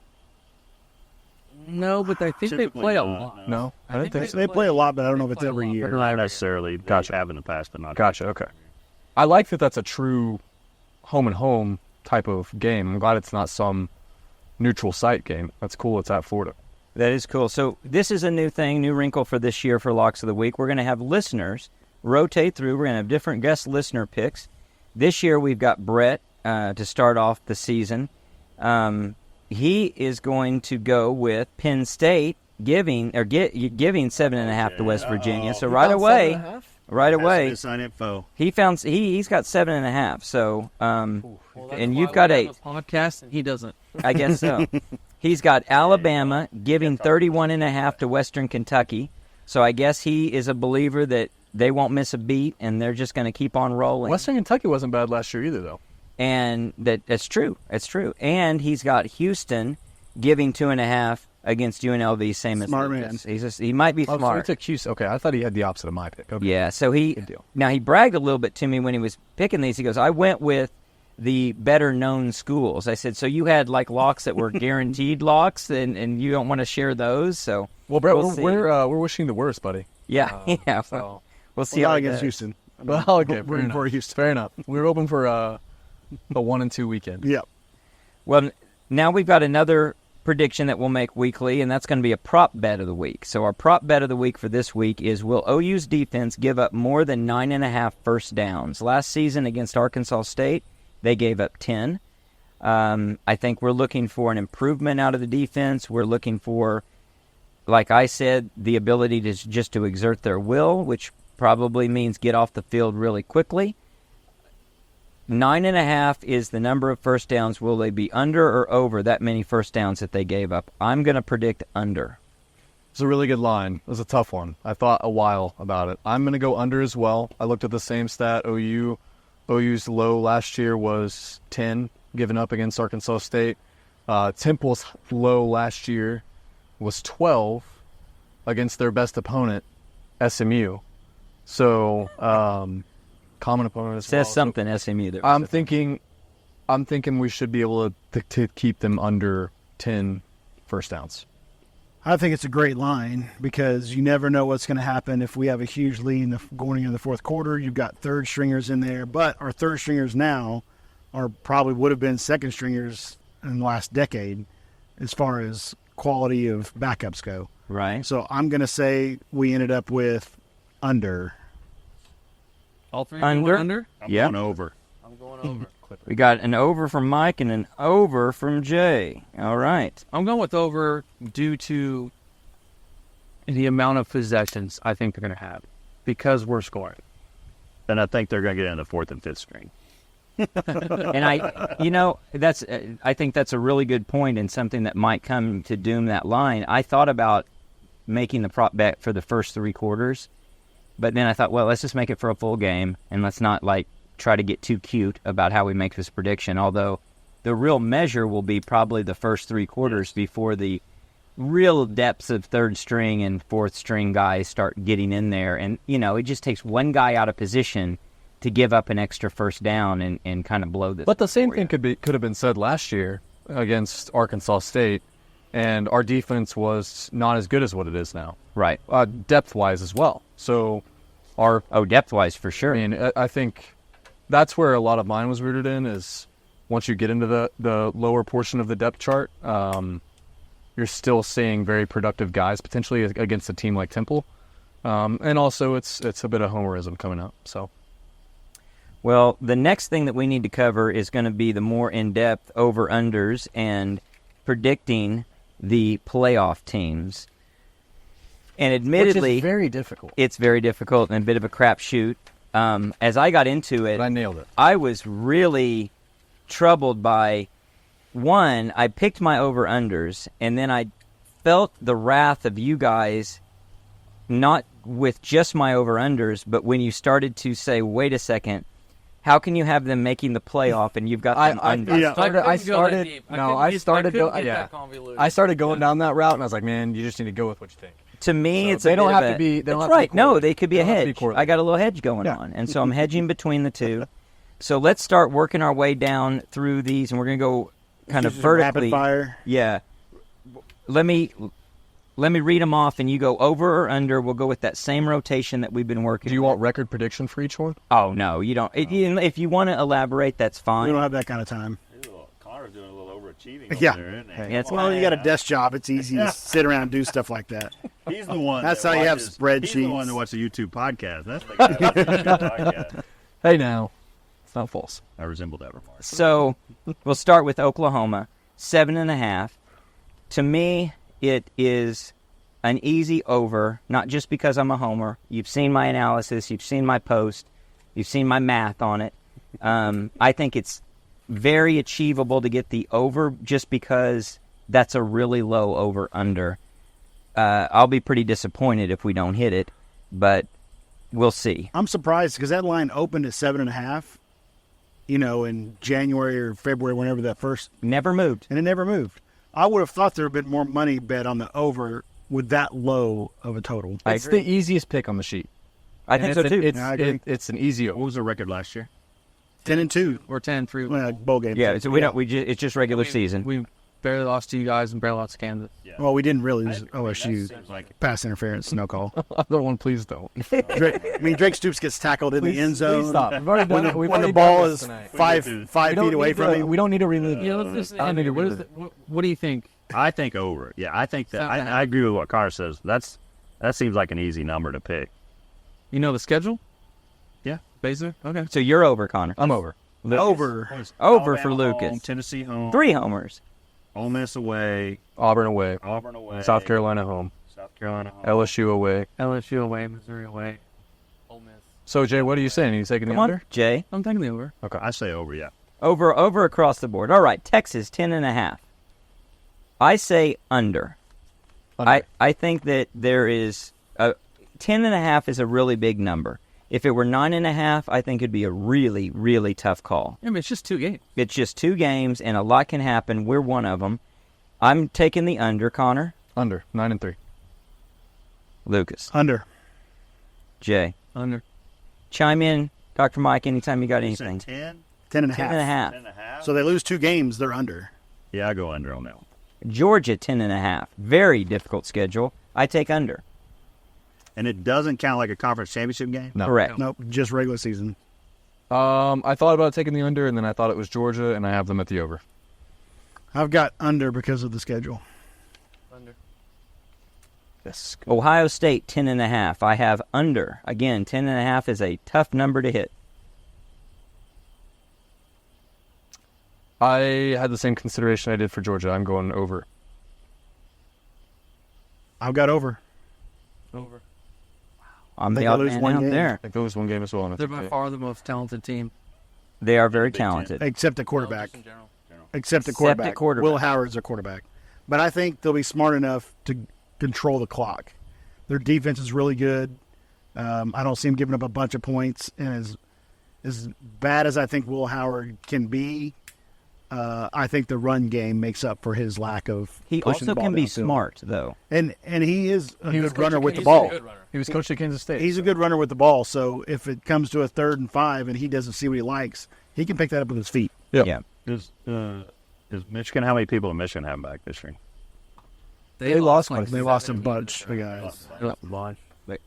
No, but I think they Typically play a not, lot. No, I didn't think so. They play a lot, but I don't know if it's Play a every lot, year. but Not necessarily. They Gotcha. have in the past, but not. Gotcha. Okay. I like that. That's a true home and home type of game. I'm glad it's not some neutral site game. That's cool. It's at Florida. That is cool. So this is a new thing, new wrinkle for this year for Locks of the Week. We're going to have listeners rotate through. We're going to have different guest listener picks. This year we've got Brett to start off the season. he is going to go with Penn State giving 7.5 to West Virginia. So right away, That's sign info. he's got 7.5. So and you've Why got we 8. have a podcast, and he doesn't. I guess so. He's got Alabama giving 31.5 to Western Kentucky. So I guess he is a believer that they won't miss a beat, and they're just going to keep on rolling. Western Kentucky wasn't bad last year either, though. And that's true. It's true. And he's got Houston giving 2.5 against UNLV, same Smart as Lucas. He might be Oh, so he smart. took Houston. Okay, I thought he had the opposite of my pick. Okay. Yeah. So Good deal. now he bragged a little bit to me when he was picking these. He goes, "I went with the better known schools." I said, "So you had like locks that were guaranteed locks, and you don't want to share those?" So Well, Brett, we'll see. we're wishing the worst, buddy. yeah, yeah. So, We'll see Not how it against goes. Houston. well, okay, fair Rooting for enough. Houston. Fair enough. We're open for a 1-2 weekend. Yep. Well, now we've got another prediction that we'll make weekly, and that's going to be a prop bet of the week. So our prop bet of the week for this week is, will OU's defense give up more than 9.5 first downs? Last season against Arkansas State, they gave up 10. I think we're looking for an improvement out of the defense. We're looking for, like I said, the ability to exert their will, which probably means get off the field really quickly. 9.5 is the number of first downs. Will they be under or over that many first downs that they gave up? I'm going to predict under. It's a really good line. It was a tough one. I thought a while about it. I'm going to go under as well. I looked at the same stat. OU's low last year was 10, given up against Arkansas State. Temple's low last year was 12 against their best opponent, SMU. So, common opponent as well. Says something, SMU there. I'm thinking we should be able to keep them under 10 first downs. I think it's a great line because you never know what's going to happen if we have a huge lead going into the fourth quarter. You've got third stringers in there, but our third stringers now are probably would have been second stringers in the last decade as far as quality of backups go. Right. So I'm going to say we ended up with under. All three Under? under? I'm Yeah. going over. I'm going over. We got an over from Mike and an over from Jay. All right. I'm going with over due to the amount of possessions I think they're going to have because we're scoring. And I think they're going to get in the fourth and fifth string. And I think that's a really good point and something that might come to doom that line. I thought about making the prop bet for the first 3 quarters, but then I thought, well, let's just make it for a full game and let's not try to get too cute about how we make this prediction. Although the real measure will be probably the first 3 quarters before the real depths of third string and fourth string guys start getting in there. And, it just takes one guy out of position to give up an extra first down and kind of blow this. But the same thing could have been said last year against Arkansas State, and our defense was not as good as what it is now, Right. depth-wise as well. So Depth-wise, for sure. I mean, I think that's where a lot of mine was rooted in is once you get into the lower portion of the depth chart, you're still seeing very productive guys potentially against a team like Temple. And also it's a bit of homerism coming up. So, Well, the next thing that we need to cover is going to be the more in-depth over-unders and predicting the playoff teams. And admittedly, which is very difficult. it's very difficult and a bit of a crapshoot. As I got into it, But I nailed it. I was really troubled by, one, I picked my over-unders, and then I felt the wrath of you guys, not with just my over-unders, but when you started to say, wait a second, how can you have them making the playoff and you've got them under? I started going down that route, and I was like, man, you just need to go with what you think. To me, So it's they a don't bit have of to a- be- they don't That's have to be right. No, correlated. they could be a They don't have to be hedge. correlated. I got a little hedge going on, and so I'm hedging between the two. So let's start working our way down through these, and we're going to go kind of Just rapid vertically. fire. Yeah. Let me read them off, and you go over or under. We'll go with that same rotation that we've been working. Do you want record prediction for each one? Oh no, you don't. If you want to elaborate, that's We fine. don't have that kind of time. Connor's doing a little overachieving Yeah. there, isn't he? Yeah, it's Well, you got a desk job. It's easy to sit around and do stuff like that. He's the one. That's that how you have watches- He's the spreadsheets. one that watches the YouTube podcast. That's the guy that watches the podcast. Hey, now. It's not false. I resemble that remark. So we'll start with Oklahoma. 7.5. To me, it is an easy over, not just because I'm a homer. You've seen my analysis. You've seen my post. You've seen my math on it. I think it's very achievable to get the over just because that's a really low over-under. I'll be pretty disappointed if we don't hit it, but we'll see. I'm surprised because that line opened at 7.5, in January or February, whenever that first. Never moved. And it never moved. I would have thought there would have been more money bet on the over with that low of a total. It's the easiest pick on the sheet. I think so, too. I agree. It's an easy over. What was the record last year? 10-2. We're 10-3. Bowl games. Yeah, so it's just regular season. We barely lost to you guys and barely lost to Kansas. Yeah. Well, we didn't really lose OSU. Seems like Pass interference, no call. Other one, please don't. Drake Stoops gets tackled in the end zone. Please stop. We've already done it. We've When the already ball done is this tonight. five feet away from him. We don't need to relive it. Yeah, let's just end it. What do you think? I think over. Yeah, I think that I agree with what Connor says. That seems like an easy number to pick. You know the schedule? Yeah. Basically? Okay. So you're over, Connor. I'm over. Over. Over for Alabama Lucas. home, Tennessee home. 3 homers. Ole Miss away. Auburn away. Auburn away. South Carolina home. South Carolina home. LSU away. LSU away, Missouri away. Ole Miss. So, Jay, what are you saying? Are you taking the Come on, under? Jay. I'm taking the over. Okay. I say over. Yeah. Over across the board. All right, Texas, 10.5. I say under. I think that there is 10.5 is a really big number. If it were 9.5, I think it'd be a really, really tough call. I mean, it's just 2 games. It's just 2 games, and a lot can happen. We're one of them. I'm taking the under, Connor. Under. 9-3. Lucas. Under. Jay. Under. Chime in, Dr. Mike, anytime you got You said anything. 10? 10.5. 10.5. So they lose 2 games, they're under. Yeah, I go under on that one. Georgia, 10.5. Very difficult schedule. I take under. And it doesn't count like a conference championship game? No. Correct. Nope, just regular season. I thought about taking the under, and then I thought it was Georgia, and I have them at the over. I've got under because of the schedule. Under. Yes. Ohio State, 10.5. I have under. Again, 10.5 is a tough number to hit. I had the same consideration I did for Georgia. I'm going over. I've got over. Over. I'm They the odd lose man one out game. there. I think they lose one game as well. And I They're think by they- far the most talented team. They are very Big Ten. talented. Except the quarterback. Just in general. Except the Except quarterback. at quarterback. Will Howard's their quarterback. But I think they'll be smart enough to control the clock. Their defense is really good. I don't see them giving up a bunch of points. And as bad as I think Will Howard can be, I think the run game makes up for his lack of He pushing also the ball can be downfield. smart, though. And he is a was good runner with the He's ball. a good runner. He was coached at Kansas State. He's a good runner with the ball. So if it comes to a 3rd and 5 and he doesn't see what he likes, he can pick that up with his feet. Yep. Yeah. Is Michigan, how many people in Michigan have back this year? They lost like They lost a bunch of guys.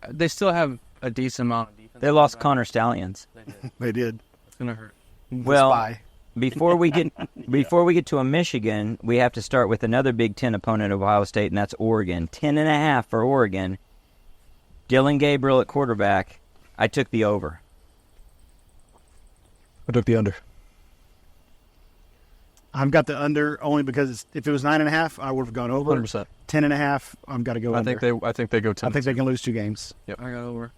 They still have a decent amount of defense. They lost Connor Stallions. They did. They did. It's gonna hurt. Well, Spy. before we get to a Michigan, we have to start with another Big Ten opponent of Ohio State, and that's Oregon. 10.5 for Oregon. Dylan Gabriel at quarterback. I took the over. I took the under. I've got the under only because if it was 9.5, I would have gone over. 100%. 10.5, I've got to go I under. think they go 10. I think they can lose 2 games. I got over.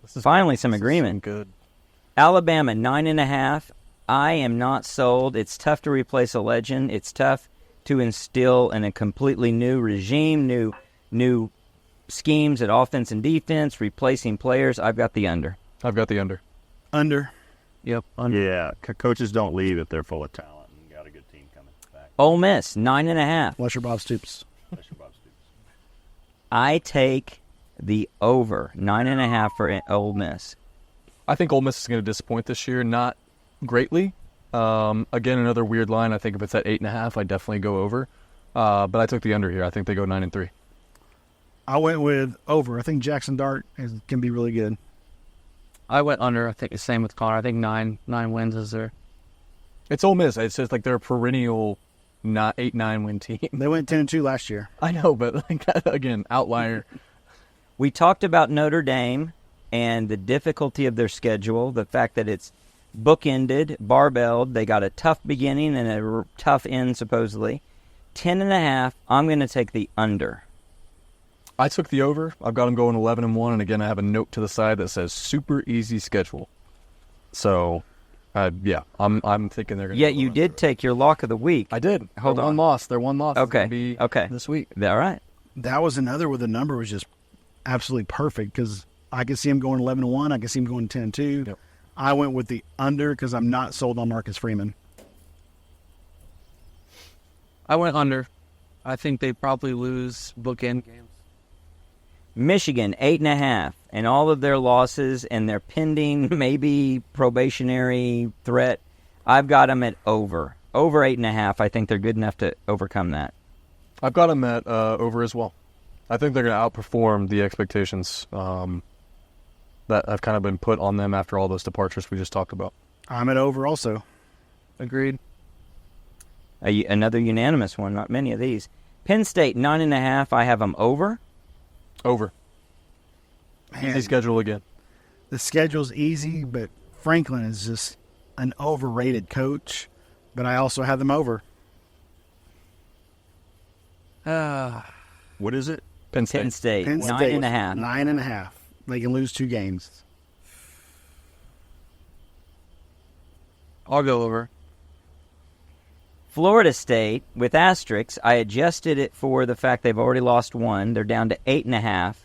This is Finally, some this is agreement. Good. Alabama, 9.5. I am not sold. It's tough to replace a legend. It's tough to instill in a completely new regime, new schemes at offense and defense, replacing players. I've got the under. I've got the under. Under. Yep. Under. Yeah, coaches don't leave if they're full of talent and got a good team coming back. Ole Miss, 9.5. Lesher Bob Stoops. Especially Bob Stoops. I take the over, 9.5 for Ole Miss. I think Ole Miss is going to disappoint this year, not greatly. Again, another weird line. I think if it's at 8.5, I definitely go over. But I took the under here. I think they go 9-3. I went with over. I think Jackson Dart can be really good. I went under. I think the same with Connor. I think nine wins is there. It's Ole Miss. It's just like they're a perennial 8-9 win team. They went 10-2 last year. I know, but like, again, outlier. We talked about Notre Dame and the difficulty of their schedule, the fact that it's bookended, barbelled. They got a tough beginning and a tough end, supposedly. 10.5. I'm going to take the under. I took the over. I've got them going 11-1, and again, I have a note to the side that says super easy schedule. So, yeah, I'm thinking they're going to. Yeah, you did take your lock of the week. I did. Hold They're on. one loss. They're one loss. Okay. It's gonna be Okay. This week. All right. That was another where the number was just absolutely perfect because I could see him going 11-1. I could see him going 10-2. Yep. I went with the under because I'm not sold on Marcus Freeman. I went under. I think they probably lose bookend games. Michigan, 8.5. And all of their losses and their pending, maybe probationary threat, I've got them at over. Over 8.5. I think they're good enough to overcome that. I've got them at over as well. I think they're going to outperform the expectations that have kind of been put on them after all those departures we just talked about. I'm at over also. Agreed. Another unanimous one, not many of these. Penn State, 9.5. I have them over. Over. Man, Easy schedule again. the schedule's easy, but Franklin is just an overrated coach. But I also have them over. What is it? Penn State. Penn State, Penn 9.5. 9.5. They can lose 2 games. I'll go over. Florida State, with asterisks, I adjusted it for the fact they've already lost 1. They're down to 8.5.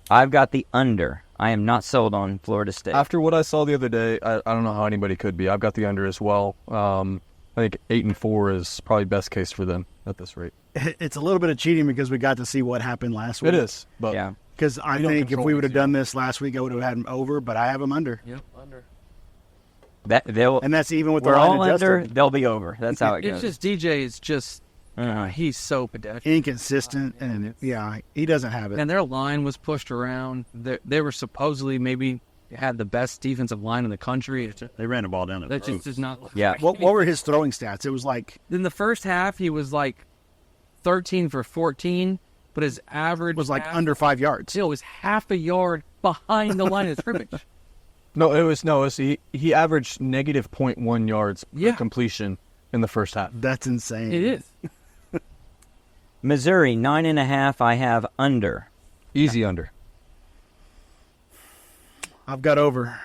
I've got the under. I am not sold on Florida State. After what I saw the other day, I don't know how anybody could be. I've got the under as well. I think 8-4 is probably best case for them at this rate. It's a little bit of cheating because we got to see what happened last week. It is, but yeah. Because I We don't think if control we this would have yet. done this last week, I would have had them over, but I have them under. Yep, under. And that's even with the We're line all under, adjusted. they'll be over. That's how it It's goes. just DJ is just he's so pedestrian. Inconsistent, and yeah, he doesn't have it. And their line was pushed around. They were supposedly maybe had the best defensive line in the country. They ran the ball down the That throat. just does not. Yeah. What were his throwing stats? It was like In the first half, he was like 13 for 14, but his average under 5 yards. Still was half a yard behind the line of scrimmage. he averaged negative 0.1 yards Yeah. per completion in the first half. That's insane. It is. Missouri, 9.5. I have under. Easy under. I've got over.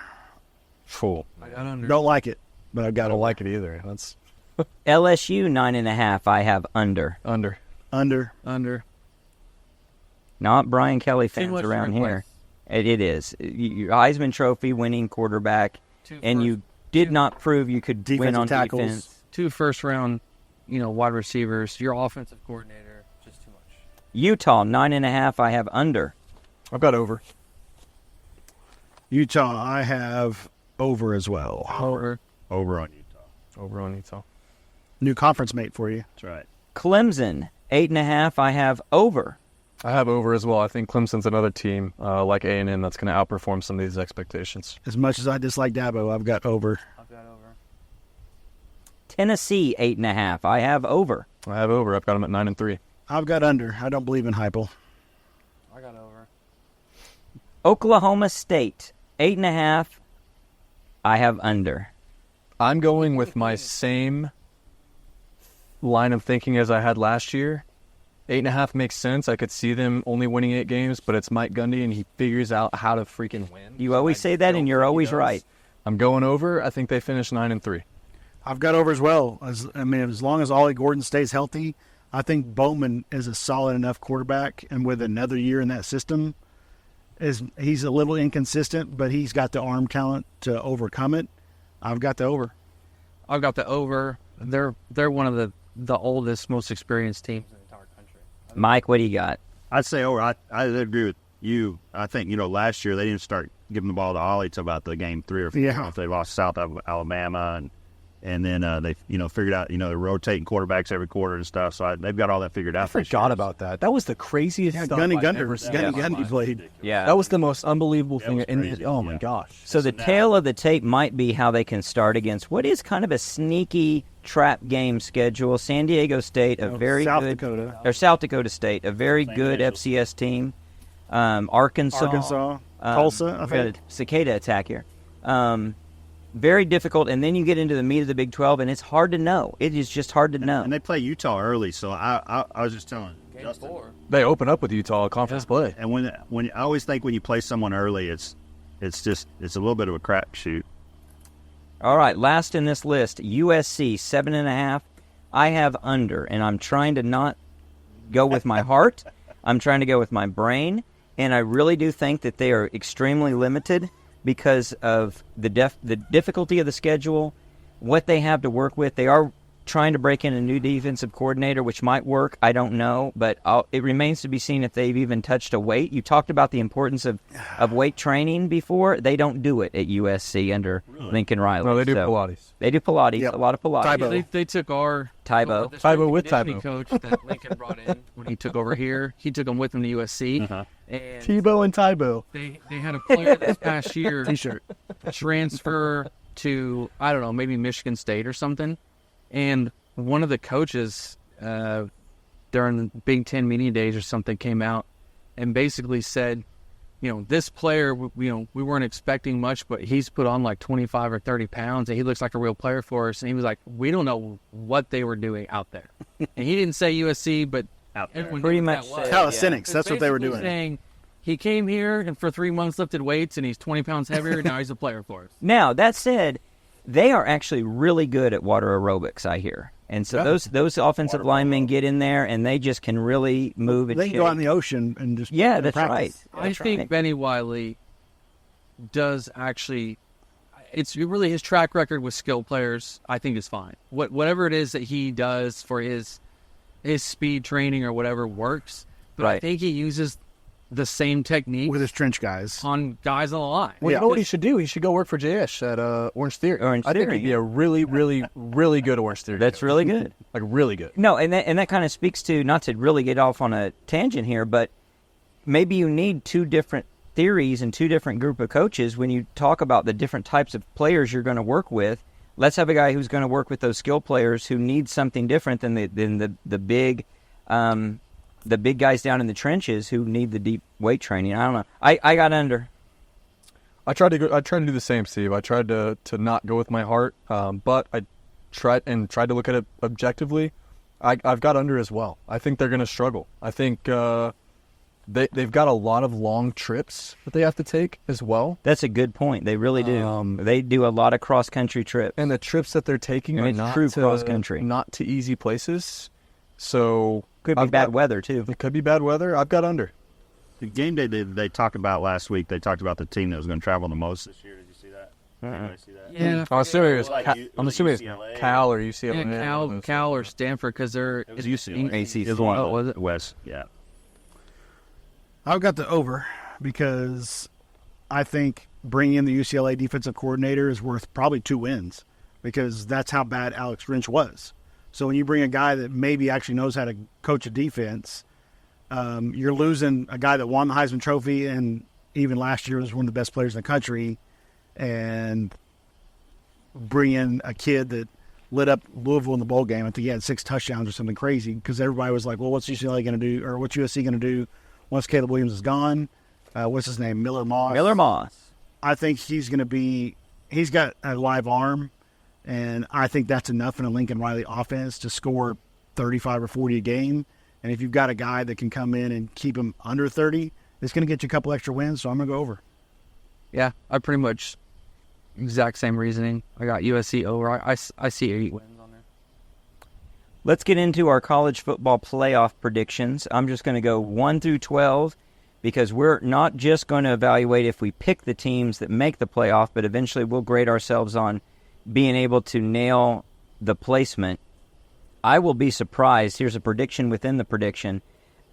Full. I got under. Don't like it, but I've got I don't over. like it either. That's LSU, 9.5. I have under. under. Under. Not Brian Kelly Too fans much around to here. It is. Your Heisman Trophy winning quarterback, and you did not prove you could win Defensive on tackles. defense. 2 first-round, wide receivers. Your offensive coordinator, just too much. Utah, 9.5. I have under. I've got over. Utah, I have over as well. Over. Over on Utah. Over on Utah. New conference mate for you. That's right. Clemson, 8.5. I have over. I have over as well. I think Clemson's another team like A&M that's going to outperform some of these expectations. As much as I dislike Dabo, I've got over. I've got over. Tennessee, 8.5. I have over. I have over. I've got them at 9-3. I've got under. I don't believe in Heupel. I got over. Oklahoma State, 8.5. I have under. I'm going with my same line of thinking as I had last year. 8.5 makes sense. I could see them only winning 8 games, but it's Mike Gundy, and he figures out how to freaking win. You always say that, and you're always right. I'm going over. I think they finish 9-3. I've got over as well. As long as Ollie Gordon stays healthy, I think Bowman is a solid enough quarterback, and with another year in that system, he's a little inconsistent, but he's got the arm talent to overcome it. I've got the over. I've got the over. They're one of the oldest, most experienced teams in the entire country. Mike, what do you got? I'd say over. I agree with you. I think, last year they didn't start giving the ball to Ollie till about the game 3 or 4. Yeah. They lost South Alabama, and then they figured out, they're rotating quarterbacks every quarter and stuff. So they've got all that figured out. I forgot about that. That was the craziest stuff Gundy I've ever seen. Gundy played. Yeah. That was the most unbelievable thing. was crazy. Oh, my gosh. So the tail of the tape might be how they can start against what is kind of a sneaky trap game schedule. San Diego State, a very South good, Dakota. or South Dakota State, a very good Diego. FCS team. Arkansas, Tulsa, I we got a think. cicada attack here. very difficult. And then you get into the meat of the Big 12, and it's hard to know. It is just hard to know. And they play Utah early, so I was just telling Justin. They open up with Utah conference play. And when I always think when you play someone early, it's a little bit of a crapshoot. All right, last in this list, USC 7.5. I have under, and I'm trying to not go with my heart. I'm trying to go with my brain, and I really do think that they are extremely limited because of the difficulty of the schedule, what they have to work with. They are trying to break in a new defensive coordinator, which might work. I don't know, but it remains to be seen if they've even touched a weight. You talked about the importance of weight training before. They don't do it at USC under Lincoln Riley. No, they do Pilates. They do Pilates, Yep. a lot of Pilates. Tybo. They took our Tybo. the Tybo with conditioning Tybo. coach that Lincoln brought in when he took over here. He took him with him to USC. Uh-huh. And Tebow and Tybo they had a player this past year T-shirt. transfer to, I don't know, maybe Michigan State or something. And one of the coaches during the Big Ten media days or something came out and basically said, this player, we weren't expecting much, but he's put on like 25 or 30 pounds, and he looks like a real player for us. And he was like, we don't know what they were doing out there. And he didn't say USC, but Out there. everyone Pretty knew what much that was. Calisthenics. It's That's what they were basically doing. Saying he came here and for 3 months lifted weights, and he's 20 pounds heavier. Now he's a player for us. Now, that said, they are actually really good at water aerobics, I hear. And so those offensive linemen get in there, and they just can really move and They can go out in the ocean and just that's practice. right. I That's think right. Benny Wiley does actually. It's really his track record with skilled players. I think is fine. Whatever it is that he does for his speed training or whatever works. But I Right. think he uses the same technique with his trench guys. on guys on the line. Well, you know what he should do? He should go work for JS at Orange Theory. Orange I think Theory. he'd be a really, really, really good Orange Theory. That's coach. really good. Like, really good. No, and that kind of speaks to, not to really get off on a tangent here, but maybe you need two different theories and two different group of coaches when you talk about the different types of players you're going to work with. Let's have a guy who's going to work with those skill players who need something different than the big guys down in the trenches who need the deep weight training. I don't know. I got under. I tried to do the same, Steve. I tried to not go with my heart, but I tried to look at it objectively. I've got under as well. I think they're going to struggle. I think they've got a lot of long trips that they have to take as well. That's a good point. They really do. They do a lot of cross-country trips. And the trips that they're taking And are it's not true to, cross-country. not to easy places. So Could be I've bad got- weather, too. It could be bad weather. I've got under. The game day they talked about last week, they talked about the team that was going to travel the most this year. Did you see that? Anybody see that? Yeah, I'm assuming it was Like I'm assuming it's UCLA. Cal or UCLA. yeah, Cal or Stanford because they're It was UCLA. ACC. It was one of Oh, was it? West. Yeah. I've got the over because I think bringing in the UCLA defensive coordinator is worth probably 2 wins because that's how bad Alex Grinch was. So when you bring a guy that maybe actually knows how to coach a defense, you're losing a guy that won the Heisman Trophy and even last year was one of the best players in the country, and bring in a kid that lit up Louisville in the bowl game. I think he had 6 touchdowns or something crazy because everybody was like, well, what's UCLA going to do, or what's USC going to do once Caleb Williams is gone? What's his name? Miller Moss. Miller Moss. I think he's got a live arm, and I think that's enough in a Lincoln Riley offense to score 35 or 40 a game. And if you've got a guy that can come in and keep him under 30, it's going to get you a couple extra wins, so I'm going to go over. Yeah, I pretty much exact same reasoning. I got USC over. I see 8 wins on there. Let's get into our college football playoff predictions. I'm just going to go 1 through 12 because we're not just going to evaluate if we pick the teams that make the playoff, but eventually we'll grade ourselves on being able to nail the placement. I will be surprised. Here's a prediction within the prediction.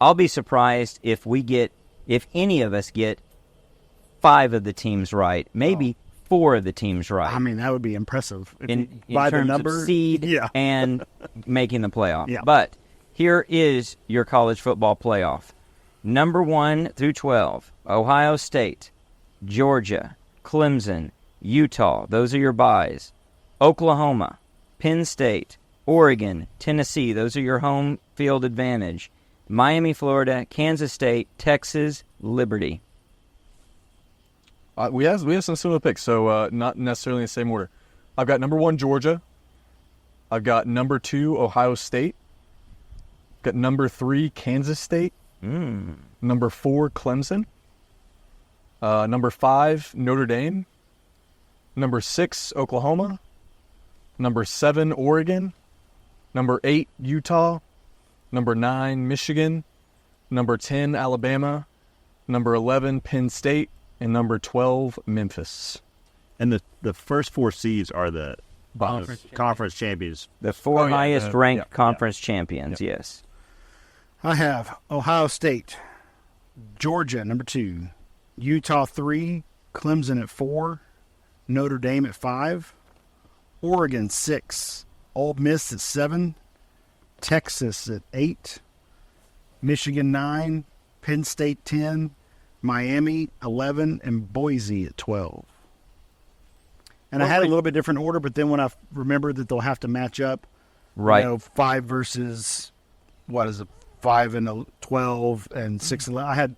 I'll be surprised if any of us get 5 of the teams right, maybe 4 of the teams right. I mean, that would be impressive. in By terms the number, of seed yeah. and making the playoff. Yeah. But here is your college football playoff. Number 1 through 12, Ohio State, Georgia, Clemson, Utah. Those are your byes. Oklahoma, Penn State, Oregon, Tennessee. Those are your home field advantage. Miami, Florida, Kansas State, Texas, Liberty. We have some similar picks, so not necessarily in the same order. I've got number 1 Georgia. I've got number 2 Ohio State. Got number 3 Kansas State. Number 4 Clemson. Number 5 Notre Dame. Number 6 Oklahoma. Number 7 Oregon. Number 8 Utah. Number 9 Michigan. Number 10 Alabama. Number 11 Penn State. And number 12 Memphis. And the first 4 seeds are the conference champions. The 4 highest ranked yeah, conference champions, yes. I have Ohio State, Georgia, number 2, Utah 3, Clemson at 4, Notre Dame at 5, Oregon 6, Ole Miss at 7, Texas at 8, Michigan 9, Penn State 10, Miami 11, and Boise at 12. And I had a little bit different order, but then when I remembered that they'll have to match up, Right. 5 versus, 5 and 12 and 6 and 11.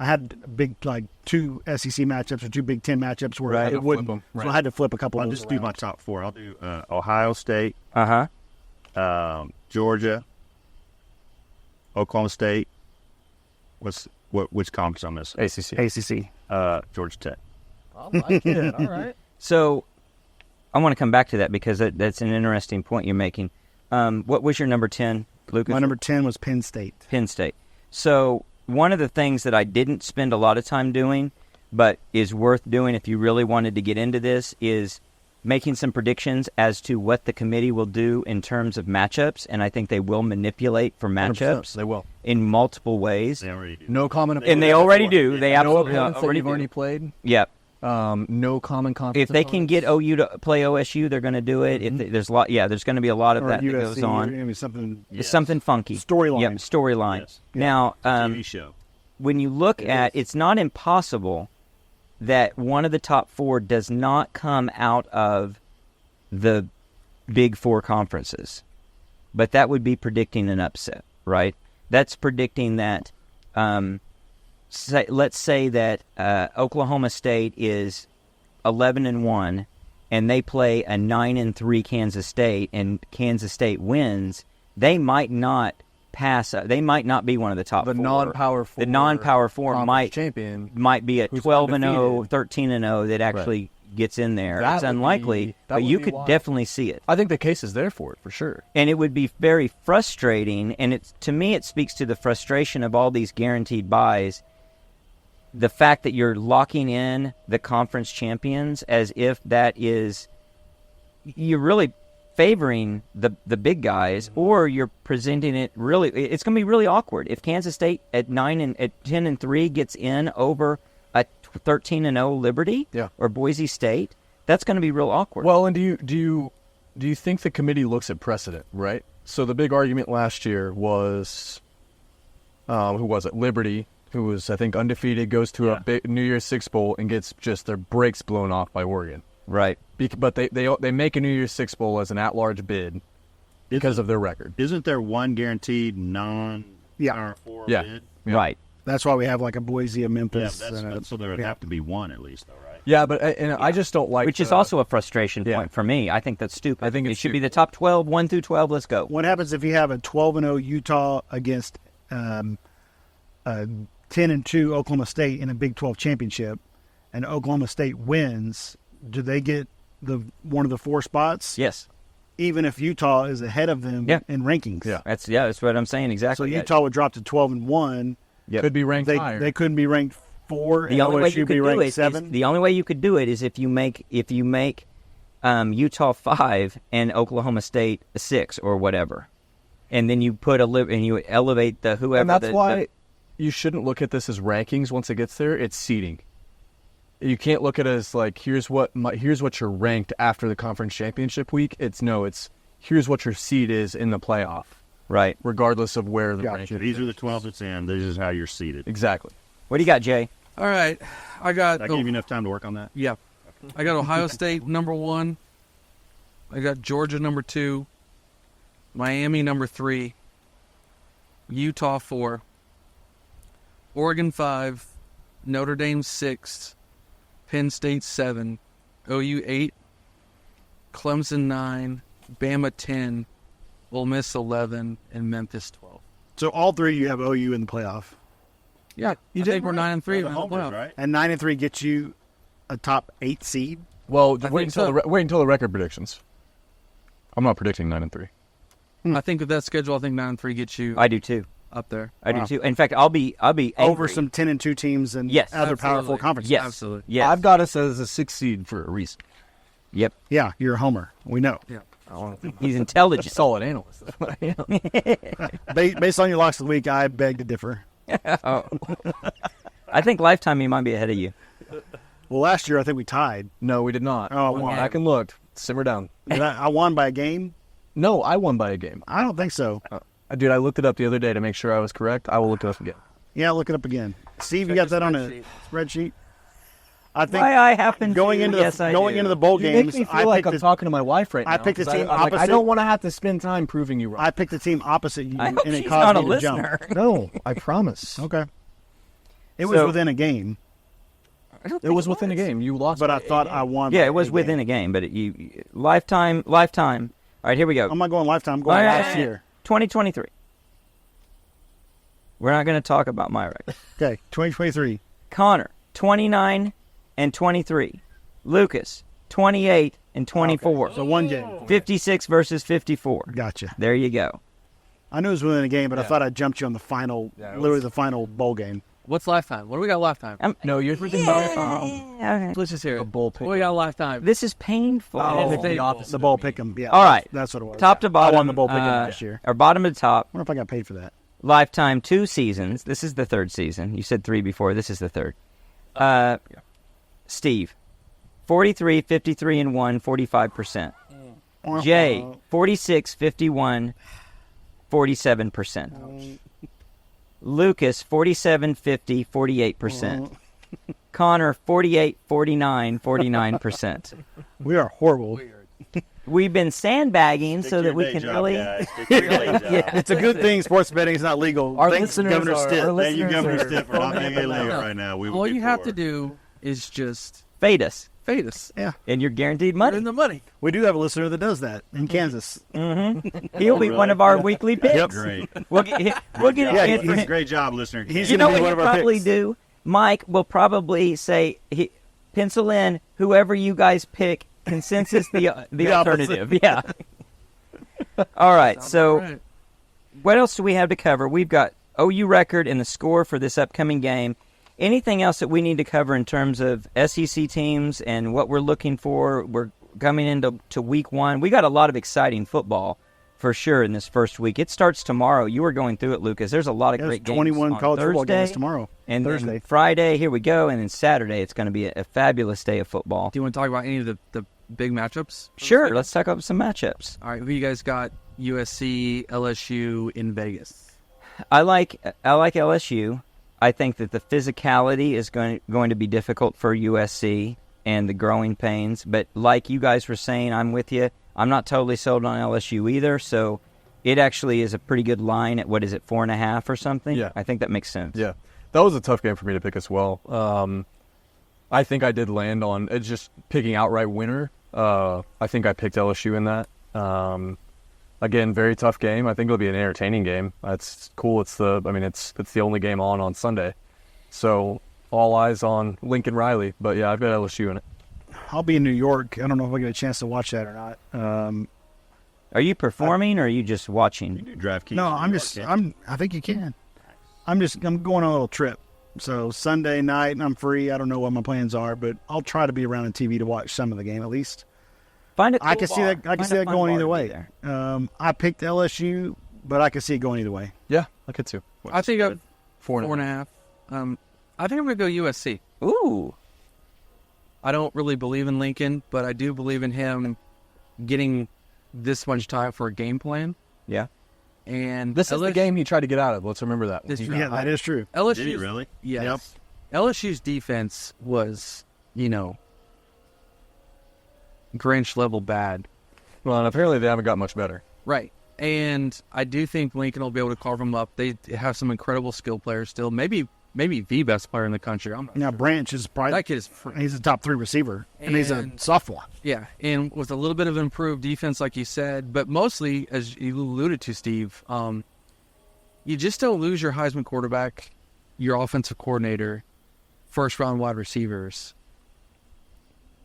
I had big, 2 SEC matchups or 2 Big Ten matchups where it wouldn't. Flip 'em, right. So I had to flip a couple I'll of those just do my around. top 4. I'll do Ohio State, Uh-huh. Georgia, Oklahoma State. Which conference I'm missing? ACC. ACC. Georgia Tech. I like it. All right. So I want to come back to that because that's an interesting point you're making. What was your number 10, Lucas? My number 10 was Penn State. Penn State. So one of the things that I didn't spend a lot of time doing, but is worth doing if you really wanted to get into this, is making some predictions as to what the committee will do in terms of matchups, and I think they will manipulate for 100%. matchups They will. in multiple ways. They already do. No common And they already do. They no absolutely opponents that already you've do. already played. Yep. No common conference. If they can get OU to play OSU, they're going to do it. If there's there's going to be a lot of Or that USC, goes on. I mean, something. It's something funky. Storyline. Yep, storyline. Yes. Now, TV show. when you look at, it's not impossible that one of the top 4 does not come out of the big 4 conferences, but that would be predicting an upset, right? That's predicting that. Let's say that Oklahoma State is 11-1, and they play a 9-3 Kansas State, and Kansas State wins. They might not pass. They might not be one of the top the 4. non-power 4. The non-power 4 conference champion might be a who's 12-0, undefeated. 13-0 that actually gets in there. That It's would unlikely, be- that but would you be could wild. definitely see it. I think the case is there for it, for sure. And it would be very frustrating, and to me it speaks to the frustration of all these guaranteed buys. The fact that you're locking in the conference champions as if that is, you're really favoring the big guys, or you're presenting it really. It's going to be really awkward if Kansas State at 10-3 gets in over a 13-0 Liberty, or Boise State. That's going to be real awkward. Well, and do you think the committee looks at precedent, right? So the big argument last year was, who was it? Liberty, who was, I think, undefeated, goes to a big New Year's Six Bowl and gets just their brakes blown off by Oregon. Right. But they make a New Year's Six Bowl as an at-large bid because of their record. Isn't there one guaranteed non-Power 4 bid? Yeah. Right. That's why we have a Boise, a Yeah, Memphis. so there would have to be one at least, though, right? Yeah, but I just don't like Which is also a frustration point for me. I think that's stupid. I think it it's should be the top 12, 1 through 12. Let's go. What happens if you have a 12-0 Utah against 10-2 Oklahoma State in a Big 12 championship, and Oklahoma State wins? Do they get one of the 4 spots? Yes. Even if Utah is ahead of them in rankings. Yeah. That's what I'm saying exactly. So Utah would drop to 12-1. could be ranked higher. They couldn't be ranked 4. The only way OSU you could be do ranked it is 7. the only way you could do it is if you make Utah 5 and Oklahoma State a 6 or whatever, and then you put and you elevate the whoever. And that's why you shouldn't look at this as rankings once it gets there. It's seeding. You can't look at it as like here's what you're ranked after the conference championship week. It's here's what your seed is in the playoff, right? Regardless of where the Gotcha. ranking. These are the 12 that's in. This is how you're seated. Exactly. What do you got, Jay? All right, I got. Did I give you enough time to work on that? Yeah, I got Ohio State number 1. I got Georgia number 2. Miami number 3. Utah 4. Oregon 5. Notre Dame 6. Penn State 7, OU 8, Clemson 9, Bama 10, Ole Miss 11, and Memphis 12. So all three you have OU in the playoff. Yeah, I think we're 9-3 The in the homers, playoff. right? And 9-3 gets you a top 8 seed. Well, I wait think until so. wait until the record predictions. I'm not predicting 9-3. I think with that schedule, I think 9-3 gets you I do too. up there. I Wow. do too. In fact, I'll be Over angry. some 10-2 teams and Yes. other Power 4 Absolutely. conferences. Yes. Absolutely. Yes. I've got us as a 6th seed for a reason. Yep. Yeah, you're a homer. We know. He's intelligent. Solid analyst. That's what I am. Based on your locks of the week, I beg to differ. Oh. I think lifetime he might be ahead of you. Well, last year I think we tied. No, we did not. Oh, I won. Back and looked. Simmer down. I won by a game. No, I won by a game. I don't think so. Dude, I looked it up the other day to make sure I was correct. I will look it up again. Yeah, look it up again. Steve, you got that on a spreadsheet? I think Why I happen going to, into yes, the I going do. into the bowl You games, make me feel like I'm talking to my wife right now. I picked a 'cause team I'm like, I opposite- don't want to have to spend time proving you wrong. I picked the team opposite you, I hope and it she's caused not a me to jump. listener. No, I promise. Okay. It was So- within a game, It was within a game. You lost. but by I thought I won. Yeah, by it was a within a game, but lifetime. All right, here we go. I'm not going lifetime. I'm going All right, last year. 2023. We're not going to talk about my record. Okay, 2023. Connor, 29 and 23. Lucas, 28 and 24. So one game. 56 versus 54. Gotcha. There you go. I knew it was within a game, but I thought I jumped you on the final, literally the final bowl game. What's lifetime? What do we got lifetime? No, you're thinking about Okay. Let's just hear a it. bull What pick. do we got lifetime? This is painful. The bowl pick'em. Yeah. All right. That's what it was. Top to bottom. I won the bowl pick'em last year. Or bottom to top. I wonder if I got paid for that. Lifetime 2 seasons. This is the 3rd season. You said 3 before. This is the 3rd. Steve, 43, 53 and 1, 45%. Jay, 46, 51, 47%. Lucas, 47, 50, 48%. Connor, 48, 49, 49%. We are horrible. We've been sandbagging Stick so to that your we day can job, really. guys. Stick to your day job. Yeah. It's a good thing sports betting is not legal. Our Thanks, listeners Governor are- Stitt. our Thank you, Governor listeners Stitt, for not being illegal right now. We All will you get have for to it. do is just Fade us, fade us. and you're guaranteed Put money. in the money. We do have a listener that does that in Kansas. He'll be one of our weekly picks. Great. We'll get Yeah, it. He's a great job, listener. He's You going know to be what one he'll of our probably picks. do? Mike will probably say, pencil in whoever you guys pick, consensus the alternative. Yeah. All right, so All right. what else do we have to cover? We've got OU record and the score for this upcoming game. Anything else that we need to cover in terms of SEC teams and what we're looking for? We're coming into week 1. We got a lot of exciting football for sure in this first week. It starts tomorrow. You were going through it, Lucas. There's a lot of There's great games 21 on college football Thursday, games tomorrow. and then Thursday. Friday, here we go, and then Saturday it's going to be a fabulous day of football. Do you want to talk about any of the big matchups? Sure, let's talk about some matchups. All right, who you guys got? USC, LSU in Vegas. I like LSU. I think that the physicality is going to be difficult for USC and the growing pains. But like you guys were saying, I'm with you. I'm not totally sold on LSU either. So it actually is a pretty good line at, 4.5 or something? Yeah. I think that makes sense. Yeah, that was a tough game for me to pick as well. I think I did land on it's just picking outright winner. I think I picked LSU in that. Again, very tough game. I think it'll be an entertaining game. That's cool. It's the only game on Sunday, so all eyes on Lincoln Riley. But yeah, I've got LSU in it. I'll be in New York. I don't know if I get a chance to watch that or not. Are you performing or are you just watching? Draft Kiehn. No, I think you can. I'm going on a little trip. So Sunday night, I'm free. I don't know what my plans are, but I'll try to be around on TV to watch some of the game at least. Find a cool I can see bar. that. I can Find see a that fun going bar either to be way. there. I picked LSU, but I can see it going either way. Yeah, I could too. I think I'm 4.5. 4.5. I think I'm going to go USC. Ooh. I don't really believe in Lincoln, but I do believe in him getting this much time for a game plan. Yeah. And This is the game he tried to get out of. Let's remember that. This- Yeah, that is true. LSU. Did he really? Yes. LSU's defense was, Grinch level bad. Well, and apparently they haven't got much better. Right. And I do think Lincoln will be able to carve them up. They have some incredible skill players still. Maybe maybe the best player in the country. I'm not Now sure. Branch is probably That kid is he's a top 3 receiver, and he's a And- sophomore. Yeah, and with a little bit of improved defense, like you said, but mostly, as you alluded to, Steve, you just don't lose your Heisman quarterback, your offensive coordinator, first-round wide receivers.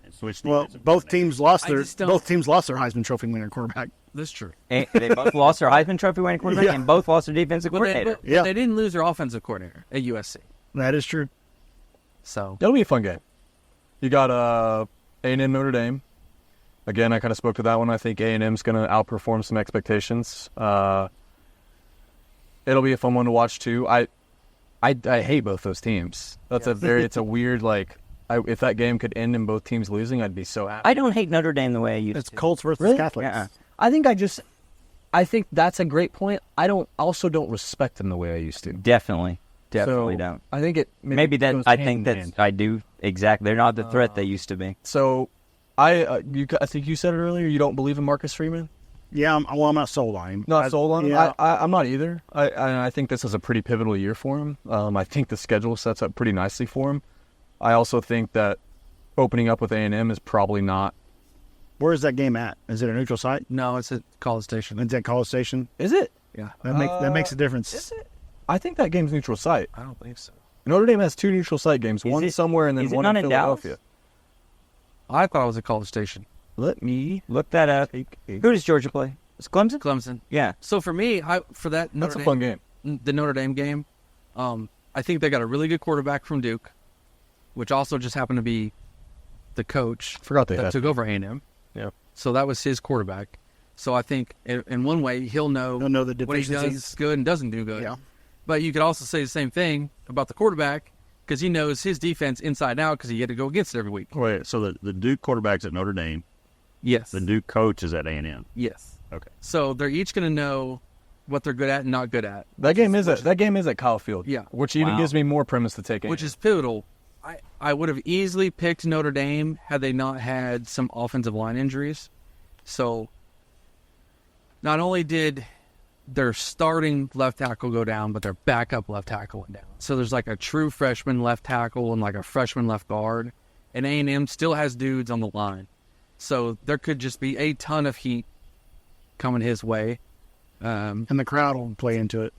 And switch Well, defensive both teams lost I their just don't- Heisman Trophy winner quarterback. That's true. And they both lost their Heisman Trophy winning quarterback Yeah. and both lost their defensive But coordinator. Yeah. they didn't lose their offensive coordinator at USC. That is true. So That'll be a fun game. You got A&M Notre Dame. Again, I kind of spoke to that one. I think A&M's going to outperform some expectations. It'll be a fun one to watch too. I hate both those teams. It's a weird if that game could end in both teams losing, I'd be so happy. I don't hate Notre Dame the way I used It's to. Colts versus Really? Catholics. Uh-uh. I think that's a great point. I don't respect them the way I used to. Definitely So, don't. I think it Maybe that goes I hand think in that hand. I do exactly. They're not the threat they used to be. So, I think you said it earlier. You don't believe in Marcus Freeman. Yeah, I'm not sold on him. Not sold on him. Yeah. I'm not either. I think this is a pretty pivotal year for him. I think the schedule sets up pretty nicely for him. I also think that opening up with A&M is probably not. Where is that game at? Is it a neutral site? no, it's at College Station. It's at College Station. Is it? Yeah, That makes a difference. Is it? I think that game's neutral site. I don't think so. Notre Dame has 2 neutral site games. Is One it- somewhere and then is it one not in in Dallas? Philadelphia. I thought it was at College Station. Let me Look that up. take a. Who does Georgia play? It's Clemson? Clemson. Yeah. So for me, for that That's Notre a fun game. the Notre Dame game, I think they got a really good quarterback from Duke, which also just happened to be the coach Forgot they that had. took over A&M. Yeah. So that was his quarterback. So I think in one way he'll know, Don't know the what he does deficiencies. good and doesn't do good. Yeah. But you could also say the same thing about the quarterback because he knows his defense inside out because he had to go against it every week. Wait, so the Duke quarterback's at Notre Dame. Yes. The Duke coach is at A&M. Yes. Okay. So they're each going to know what they're good at and not good at, That game is at Kyle Field. Yeah. Which even Wow. gives me more premise to take. which A&M. is pivotal. I would have easily picked Notre Dame had they not had some offensive line injuries. So not only did their starting left tackle go down, but their backup left tackle went down. So there's like a true freshman left tackle and like a freshman left guard. And A&M still has dudes on the line. So there could just be a ton of heat coming his way. And the crowd will play into it.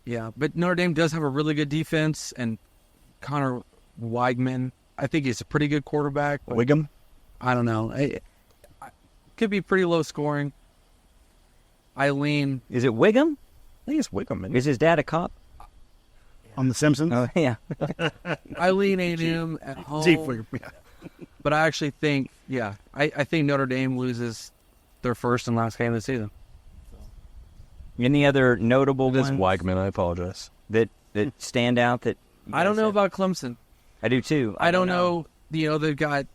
Yeah, but Notre Dame does have a really good defense, and Connor Weigman, I think he's a pretty good quarterback. But Wiggum. I don't know. It could be pretty low scoring. I lean. Is it Wiggum? I think it's Wiggum. Man. Is his dad a cop? On The Simpsons. Oh, yeah. I lean A&M at home. Chief Wiggum, yeah. But I actually think, I think Notre Dame loses their first and last game of the season. Any other notable It is ones Weigman. I apologize. that stand out that you I don't guys know have? about Clemson. I do too. I don't know. They've got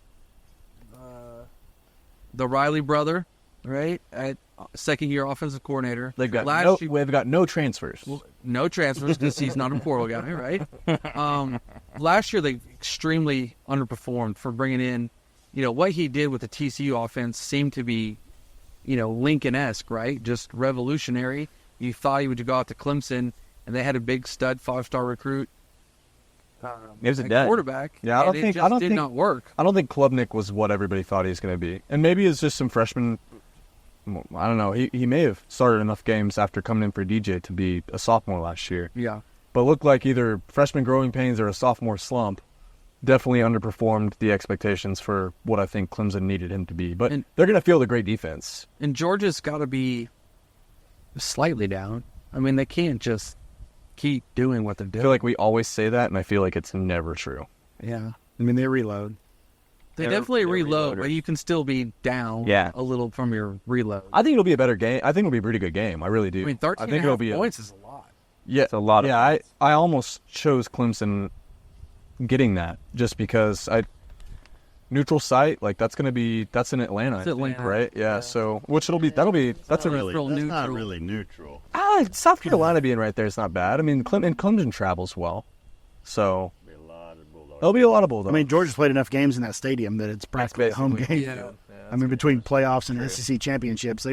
the Riley brother, right? At second-year offensive coordinator. They've got Last year- we've got no transfers. no transfers because he's not a portal guy, right? Last year they extremely underperformed for bringing in, what he did with the TCU offense seemed to be, Lincoln-esque, right? Just revolutionary. You thought he would go out to Clemson, and they had a big stud 5-star recruit. It was a at dud. quarterback. Yeah, and it just did not work. I don't think Klubnik was what everybody thought he was going to be, and maybe it's just some freshmen. I don't know. He may have started enough games after coming in for DJ to be a sophomore last year, Yeah. but looked like either freshman growing pains or a sophomore slump. Definitely underperformed the expectations for what I think Clemson needed him to be. But And- they're going to field a great defense. And Georgia's got to be slightly down. I mean, they can't just keep doing what they're I doing. feel like we always say that, and I feel like it's never true. yeah. I mean, they reload. They They're- definitely they're reload, reloaders. but you can still be down Yeah. a little from your reload. I think it'll be a better game. I think it'll be a pretty good game. I really do. I mean, 13 I think and a it'll half be points is a lot. Yeah, It's a lot of Yeah, I almost chose Clemson getting that just because neutral site, like that's in Atlanta, I It's think, Atlanta. right? Yeah, so that's That's a not real That's not neutral. really neutral. South Carolina being right there is not bad. I mean, Clemson travels well, so Be a lot of Bulldogs. there'll be a lot of Bulldogs. I mean, Georgia's played enough games in that stadium that it's practically a home basically- game. Yeah. I mean, between playoffs and SEC championships,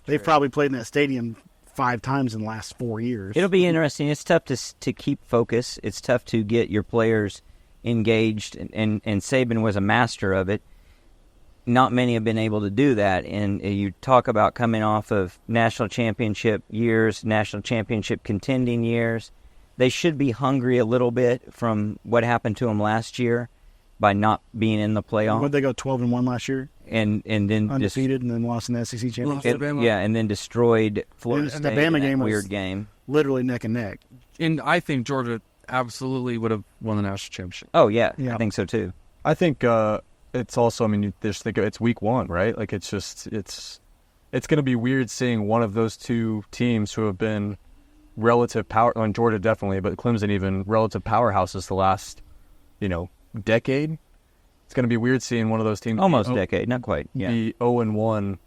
they've probably played in that stadium 5 times in the last 4 years. It'll be interesting. It's tough to keep focus. It's tough to get your players engaged, and Saban was a master of it. Not many have been able to do that, and you talk about coming off of national championship years, national championship contending years. They should be hungry a little bit from what happened to them last year by not being in the playoff. Would they go 12-1 last year? And then Undefeated, and then lost in the SEC championship. and then destroyed Florida And State the Bama in that game was weird game. Literally neck and neck. And I think Georgia absolutely would have won the national championship. Oh yeah, Yeah. I think so too. I think it's also. I mean, you just think it's week 1, right? Like it's going to be weird seeing one of those two teams who have been relative power. On Georgia definitely, but Clemson even relative powerhouses the last, decade. It's going to be weird seeing one of those teams Almost decade, not quite. Yeah. be 0-1.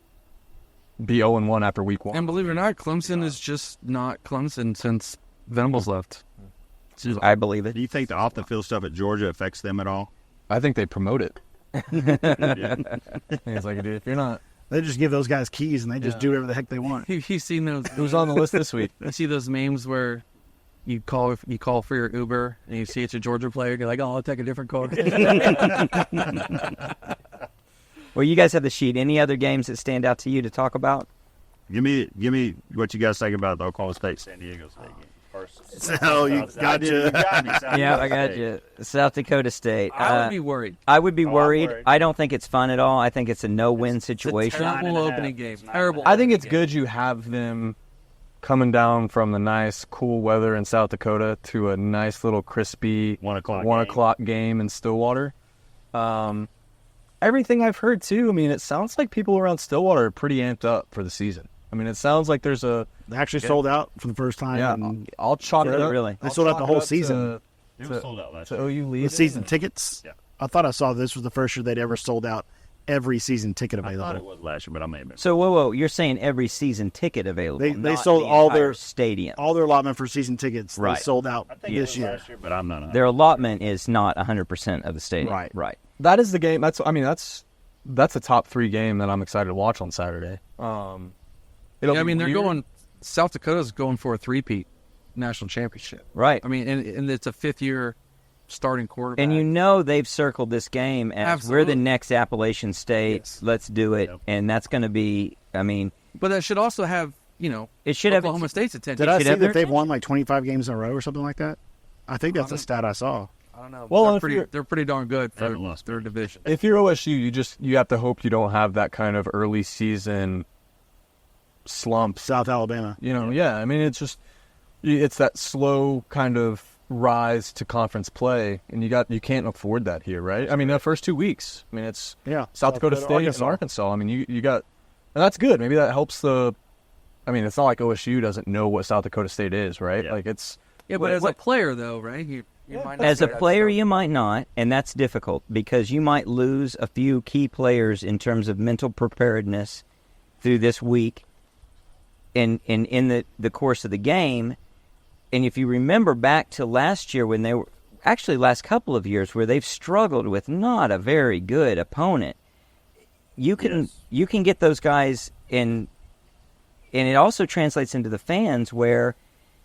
Be 0-1 after week 1. And believe it or not, Clemson is just not Clemson since Venables left. I believe it. Do you think the off the field stuff at Georgia affects them at all? I think they promote it. Yeah. It's like, dude, if you're not, They just give those guys keys, and they just do whatever the heck they want. You've seen those. who's on the list this week? You see those memes where you call for your Uber and you see it's a Georgia player. You're like, oh, I'll take a different car. Well, you guys have the sheet. Any other games that stand out to you to talk about? Give me what you guys think about the Oklahoma State San Diego State game. So you gotcha. Yeah, I got you. South Dakota State. I would be worried. I would be I'm worried. worried. I don't think it's fun at all. I think it's a no-win It's situation. a terrible 9.5. opening game. It's Terrible. I think opening it's game. good you have them coming down from the nice, cool weather in South Dakota to a nice little crispy 1 o'clock. 1 o'clock game in Stillwater. Everything I've heard too. I mean, it sounds like people around Stillwater are pretty amped up for the season. I mean, it sounds like there's a They actually sold out for the first time. yeah. in I'll chalk it up. Really? They I'll sold out chalk the it whole up season. It was sold out last to year. OU the lead. season tickets. Yeah. I thought I saw this was the first year they'd ever sold out every season ticket I thought it available. was last year, but I may have been. So, whoa, you're saying every season ticket available? They not sold the all entire their- stadium. All their allotment for season tickets Right. they sold out I think it this was year. last year, but I'm not. Their allotment is not 100% of the stadium. Right. Right. That is the game. That's a top 3 game that I'm excited to watch on Saturday. Yeah, I mean, they're going. South Dakota's going for a three-peat national championship. Right. I mean, and it's a fifth-year starting quarterback. And they've circled this game as we're the Absolutely. next Appalachian State. Yes. Let's do it. Yep. And that's going to be, but that should also have, it should have Oklahoma State's attention. Did I should see have that their they've won like 25 games in a row or something like that? I think that's a stat I saw. I don't know. Well, Well, if you're- they're pretty darn good for Haven't lost. their division. If you're OSU, you have to hope you don't have that kind of early season slump. South Alabama. Yeah. I mean, it's that slow kind of rise to conference play, and you can't afford that here, right? I mean, the first 2 weeks. I mean, it's Yeah. South Dakota State and Arkansas. I mean, you got, and that's good. Maybe that helps I mean, it's not like OSU doesn't know what South Dakota State is, right? Yeah. Like it's. Yeah, but as a player, though, right? You might not As a say that player, stuff. you might not, and that's difficult because you might lose a few key players in terms of mental preparedness through this week and in the course of the game. And if you remember back to last year when they were actually last couple of years where they've struggled with not a very good opponent, you can get those guys in, and it also translates into the fans where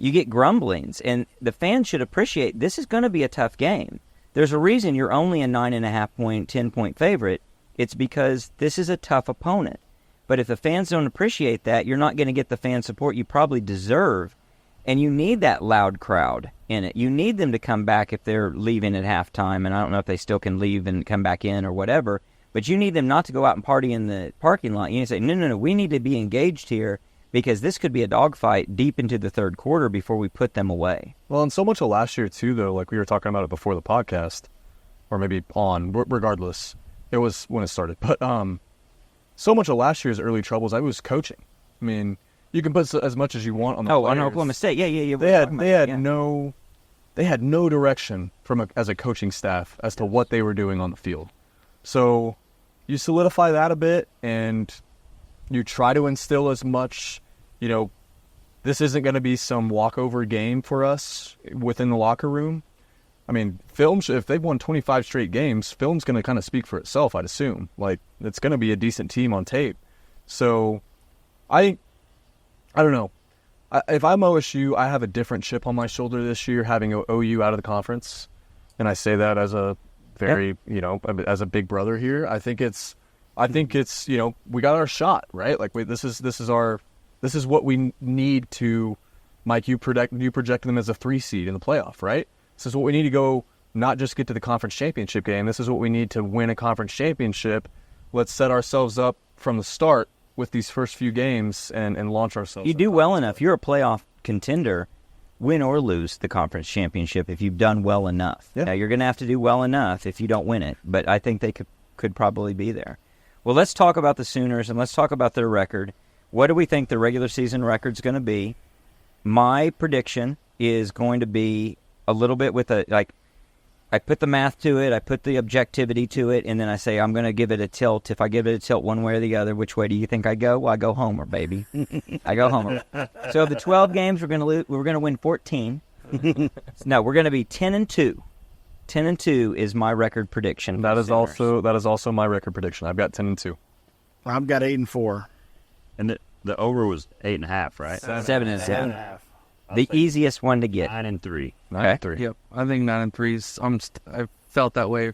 you get grumblings, and the fans should appreciate this is going to be a tough game. There's a reason you're only a 9.5 point, 10-point favorite. It's because this is a tough opponent. But if the fans don't appreciate that, you're not going to get the fan support you probably deserve, and you need that loud crowd in it. You need them to come back if they're leaving at halftime, and I don't know if they still can leave and come back in or whatever, but you need them not to go out and party in the parking lot. You need to say, no, we need to be engaged here, because this could be a dogfight deep into the third quarter before we put them away. Well, and so much of last year, too, though, like we were talking about it before the podcast, or maybe regardless, it was when it started. But so much of last year's early troubles, I was coaching. I mean, you can put as much as you want on the players. On Oklahoma State. Yeah. They had no direction as a coaching staff as to what they were doing on the field. So you solidify that a bit, and you try to instill as much, this isn't going to be some walkover game for us within the locker room. I mean, if they've won 25 straight games, film's going to kind of speak for itself, I'd assume. Like, it's going to be a decent team on tape. So, I don't know. If I'm OSU, I have a different chip on my shoulder this year, having OU out of the conference, and I say that as a very, as a big brother here. I think it's, we got our shot, right? Like this is what we need to, Mike. You project them as a 3 seed in the playoff, right? This is what we need to go. Not just get to the conference championship game. This is what we need to win a conference championship. Let's set ourselves up from the start with these first few games and launch ourselves. You do well enough. You're a playoff contender, win or lose the conference championship if you've done well enough. Yeah. Now, you're going to have to do well enough if you don't win it, but I think they could probably be there. Well, let's talk about the Sooners, and let's talk about their record. What do we think the regular season record's going to be? My prediction is going to be a little bit with I put the math to it, I put the objectivity to it, and then I say I'm going to give it a tilt. If I give it a tilt one way or the other, which way do you think I go? Well, I go Homer, baby. I go Homer. So the 12 games we're going to win 14. No, we're going to be 10-2. 10-2 is my record prediction. That is also my record prediction. I've got 10-2. I've got 8-4. And the over was 8.5, right? 7.5. The easiest one to get. 9-3. 9-3. Yep, I think 9-3 is. I felt that way.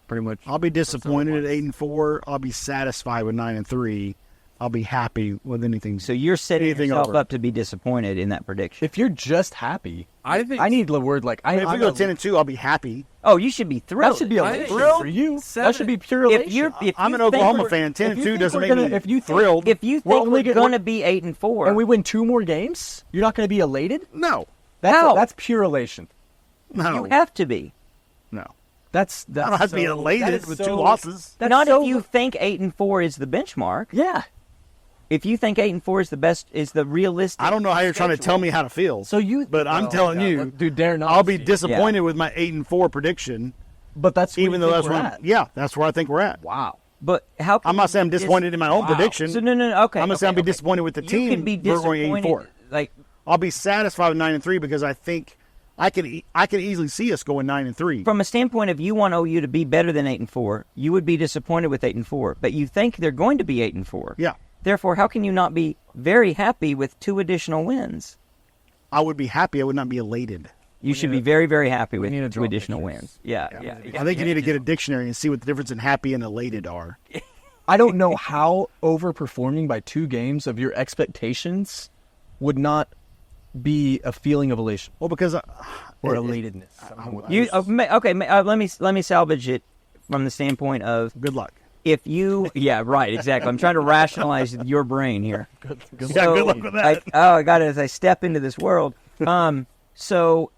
Pretty much. I'll be disappointed at 8-4. I'll be satisfied with 9-3. I'll be happy with anything. So you're setting Anything yourself over. up to be disappointed in that prediction. If you're just happy, I think I need the word like if we go 10-2, I'll be happy. Oh, you should be thrilled. that should be a I elation think- for you. Seven- That should be pure elation. If I'm you an think Oklahoma we're- fan. if you 10-2 think doesn't we're make gonna- me if you think- thrilled. If you We're think only we're get- going to be 8-4, and we win 2 more games, you're not going to be elated? No. How? That's pure elation. No. you have to be. No. That's I don't have to be that elated is with so- 2 losses. That's Not so- if you think 8-4 is the benchmark. Yeah. If you think 8-4 is the best, is the realistic. I don't know how you're trying to tell schedule. me how to feel. So you, But I'm Oh, telling God. you, dude, dare not. I'll be disappointed with my 8-4 prediction. But that's where Even you though think that's we're where at. yeah, that's where I think we're at. Wow. But how? Can I'm not you saying I'm disappointed in my own prediction. So no. Okay. I'm gonna say I'll be okay. disappointed with the You team. can be We're going disappointed. 8-4. Like I'll be satisfied with 9-3 because I think I could easily see us going 9-3. from a standpoint of you want OU to be better than 8-4, you would be disappointed with 8-4. But you think they're going to be 8-4. Yeah, Therefore, how can you not be very happy with 2 additional wins? I would be happy. I would not be elated. You should be very, very happy with need to 2 draw additional pictures. wins. Yeah. I think you need to get a dictionary and see what the difference in happy and elated are. I don't know how overperforming by 2 games of your expectations would not be a feeling of elation Well, because or elatedness. Let me salvage it from the standpoint of good luck. if you, yeah, right, exactly. I'm trying to rationalize your brain here. Yeah, good luck with that. I got it as I step into this world. So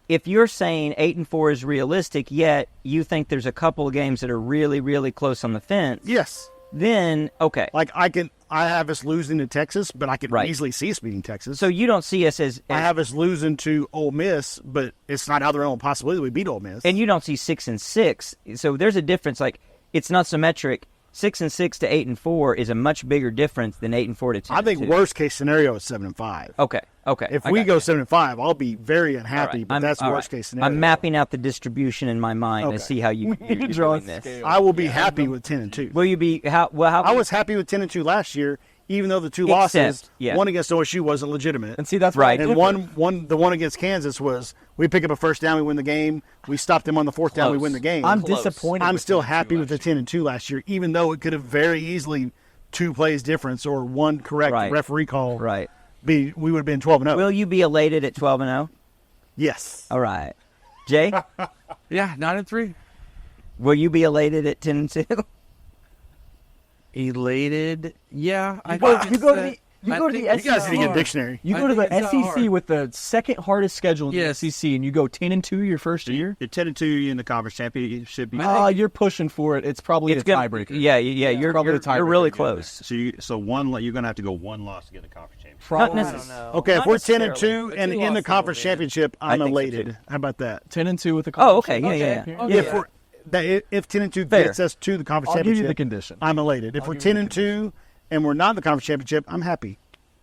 if you're saying 8-4 is realistic, yet you think there's a couple of games that are really, really close on the fence, Yes, then okay. like I have us losing to Texas, but I could Right. easily see us beating Texas. So you don't see us as I have us losing to Ole Miss, but it's not out of their own possibility we beat Ole Miss. and you don't see 6-6. So there's a difference. Like it's not symmetric. 6-6 to 8-4 is a much bigger difference than 8-4 to 10. I think worst case scenario is 7-5. Okay. If I we got go you. 7-5, I'll be very unhappy. All right. But that's all worst right. case scenario. I'm mapping out the distribution in my mind to Okay. see how you're doing this. I will be happy with 10-2. Will you be how? Well, how? I was happy with 10-2 last year, even though the 2 Except, losses, yeah. one against OSU wasn't legitimate, And see, that's Right. and the one against Kansas was we pick up a first down, we win the game. We stop them on the 4th down, we Close. win the game. I'm Close. disappointed. I'm with still 10-2 happy with the last year. 10-2 last year, even though it could have very easily 2 plays difference or 1 correct Right. referee call. right. We would have been 12-0. Will you be elated at 12-0? Yes. All right. Jay, Yeah, 9-3. will you be elated at 10-2? Elated. Yeah. You go to the You guys need to get a hard. dictionary. You I go to think the it's SEC hard. with the second hardest schedule in Yes. the SEC, and you go 10-2 your first year. You're 10-2 in the conference championship. You're pushing for it. It's probably the gonna- tiebreaker. Yeah. You're probably you're, the tiebreaker you're really to get close. So you're going to have to go 1 loss to get the conference championship. Probably Not necessarily. Okay, if Not we're necessarily. 10-2 and in the conference championship, I'm think so, elated. too. How about that? 10-2 with the Oh, conference okay. Yeah. championship. Yeah. If we're if 10-2 Fair. gets us to the conference I'll give championship, you the condition. I'm elated. If we're 10-2 and we're not in the conference championship, I'm happy.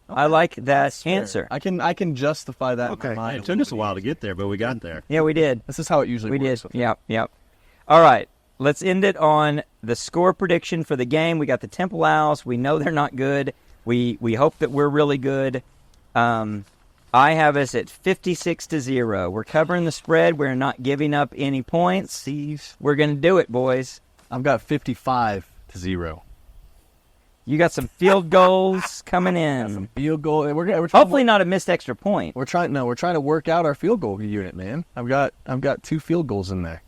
I like that answer. I can justify that Okay. in my mind. It took us a while to get there, but we got there. Yeah, we did. This is how it usually We works. did. Yep. All right. Let's end it on the score prediction for the game. We got the Temple Owls. We know they're not good. We hope that we're really good. I have us at 56-0. We're covering the spread. We're not giving up any points. Steve. We're going to do it, boys. I've got 55-0. You got some field goals coming in. Field goal. We're trying Hopefully not a missed extra point. We're trying to work out our field goal unit, man. I've got 2 field goals in there.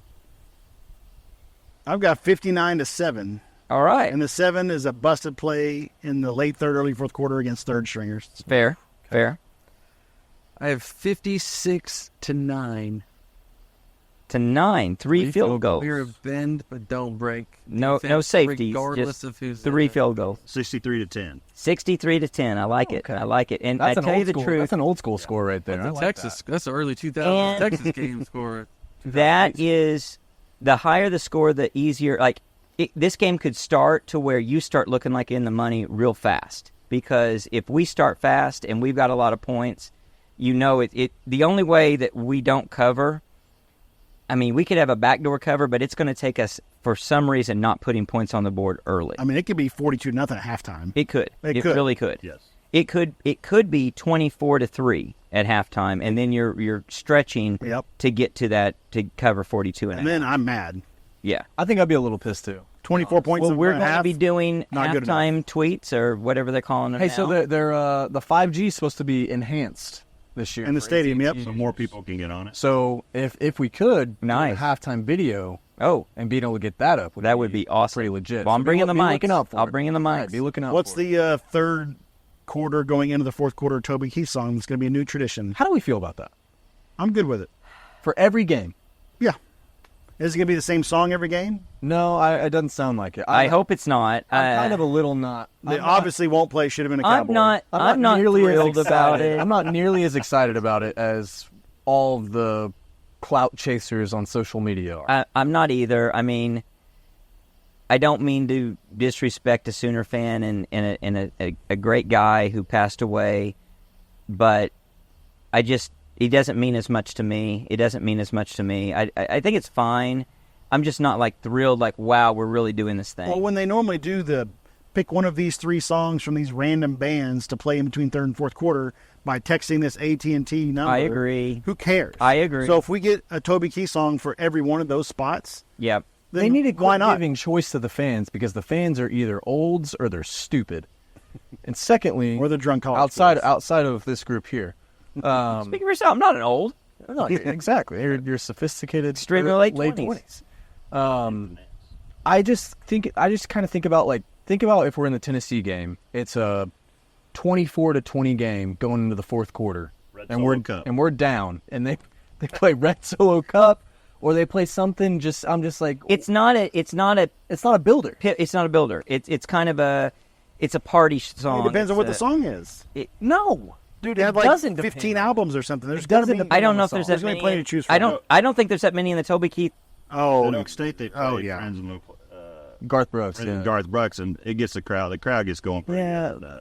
I've got 59-7. All right. And the 7 is a busted play in the late third, early fourth quarter against third stringers. Fair. I have 56-9. To 9. 3 field goals. We're a bend but don't break. No Defense, safeties. regardless Just of who's 3 in it. field goals. 63-10. 63-10. I like it. Okay. I like it. And That's I tell you the school, truth, That's an old school score right there. I That's like Texas. that. That's the early 2000s And- Texas game score. that is the higher the score, the easier. Like this game could start to where you start looking like in the money real fast. Because if we start fast and we've got a lot of points, you know it. The only way that we don't cover, I mean, we could have a backdoor cover, but it's going to take us for some reason not putting points on the board early. I mean, it could be 42-0 at halftime. It could. It could. really could. Yes. It could be 24-3 at halftime, and then you're stretching Yep. to get to that to cover 42 and a And half. then I'm mad. Yeah. I think I'd be a little pissed too. 24 points. Well, in we're a going to half. be doing Not good halftime tweets or whatever they're calling them Hey, now. so they're the 5G is supposed to be enhanced this year in the for stadium. AT&T. Yep. So more people can get on it. So if we could do Nice. a halftime video Oh, and being able to get that up, that would be awesome. pretty legit. Well, I'm So bringing the be mics. looking out for I'll it. bring in the All right, mics. be looking out. What's for it. the third quarter going into the fourth quarter Toby Keith song? It's going to be a new tradition. How do we feel about that I'm good with it. for every game? Yeah. Is it going to be the same song every game? No, it doesn't sound like it. I hope it's not. I'm kind of a little not. They I'm not- obviously won't play Should Have Been a I'm Cowboy. not. I'm not nearly as thrilled about excited. it. I'm not nearly as excited about it as all of the clout chasers on social media are. I'm not either. I mean, I don't mean to disrespect a Sooner fan and a great guy who passed away, but he doesn't mean as much to me. It doesn't mean as much to me. I think it's fine. I'm just not like thrilled. Like, wow, we're really doing this thing. Well, when they normally do pick one of these 3 songs from these random bands to play in between third and fourth quarter by texting this AT&T number. I agree. Who cares? I agree. So if we get a Toby Keith song for every one of those spots, Yeah. then They need to why quit not? giving choice to the fans because the fans are either olds or they're stupid. And secondly, Or the drunk college outside kids. outside of this group here. Speaking for yourself, I'm not an old. No, exactly. You're sophisticated, Extremely late 20s. I just kind of think about if we're in the Tennessee game, it's a 24-20 game going into the fourth quarter, Red and Solo Cup. we're down, and they play Red Solo Cup, or they play something. I'm just like It's not a it's not a builder. It's not a builder. It's kind of a party song. It depends on what the It's song is. No, Dude, they have like doesn't 15 depend. albums or something. There's It doesn't gonna be, depend. I don't on know the if there's song. that There's gonna many. be plenty to choose I from. don't think there's that many in the Toby Keith. Oh, New York State, they Oh, played yeah. Friends and Garth Brooks. Yeah. Garth Brooks, and it gets the crowd. The crowd gets going. Pretty Yeah, good.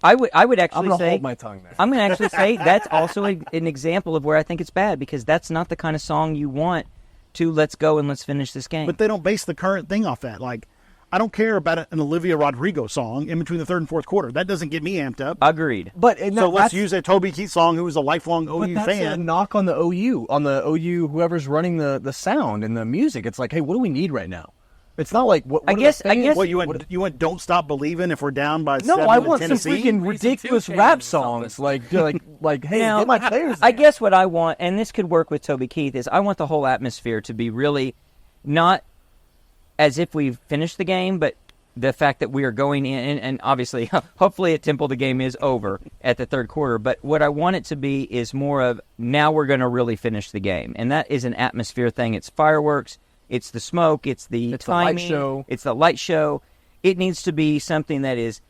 I would I'm actually gonna say hold my tongue there. I'm going to actually say that's also an example of where I think it's bad because that's not the kind of song you want to let's go and let's finish this game. But they don't base the current thing off that. Like, I don't care about an Olivia Rodrigo song in between the third and fourth quarter. That doesn't get me amped up. Agreed. But So let's use a Toby Keith song who was a lifelong But OU that's a fan. knock on the OU, whoever's running the sound and the music. It's like, hey, what do we need right now? It's not like what I are the guess- fans- What, you went Don't Stop Believing if we're down by No, 7 I in want some Tennessee? freaking ridiculous Two rap Chainz or songs, something. like hey, Now, get my players. I there. guess what I want, and this could work with Toby Keith, is I want the whole atmosphere to be really not as if we've finished the game, but the fact that we are going in, and obviously, hopefully at Temple the game is over at the third quarter, but what I want it to be is more of now we're going to really finish the game. And that is an atmosphere thing. It's fireworks, it's the smoke, it's the It's the light timing, show. it's the light show. It needs to be something that is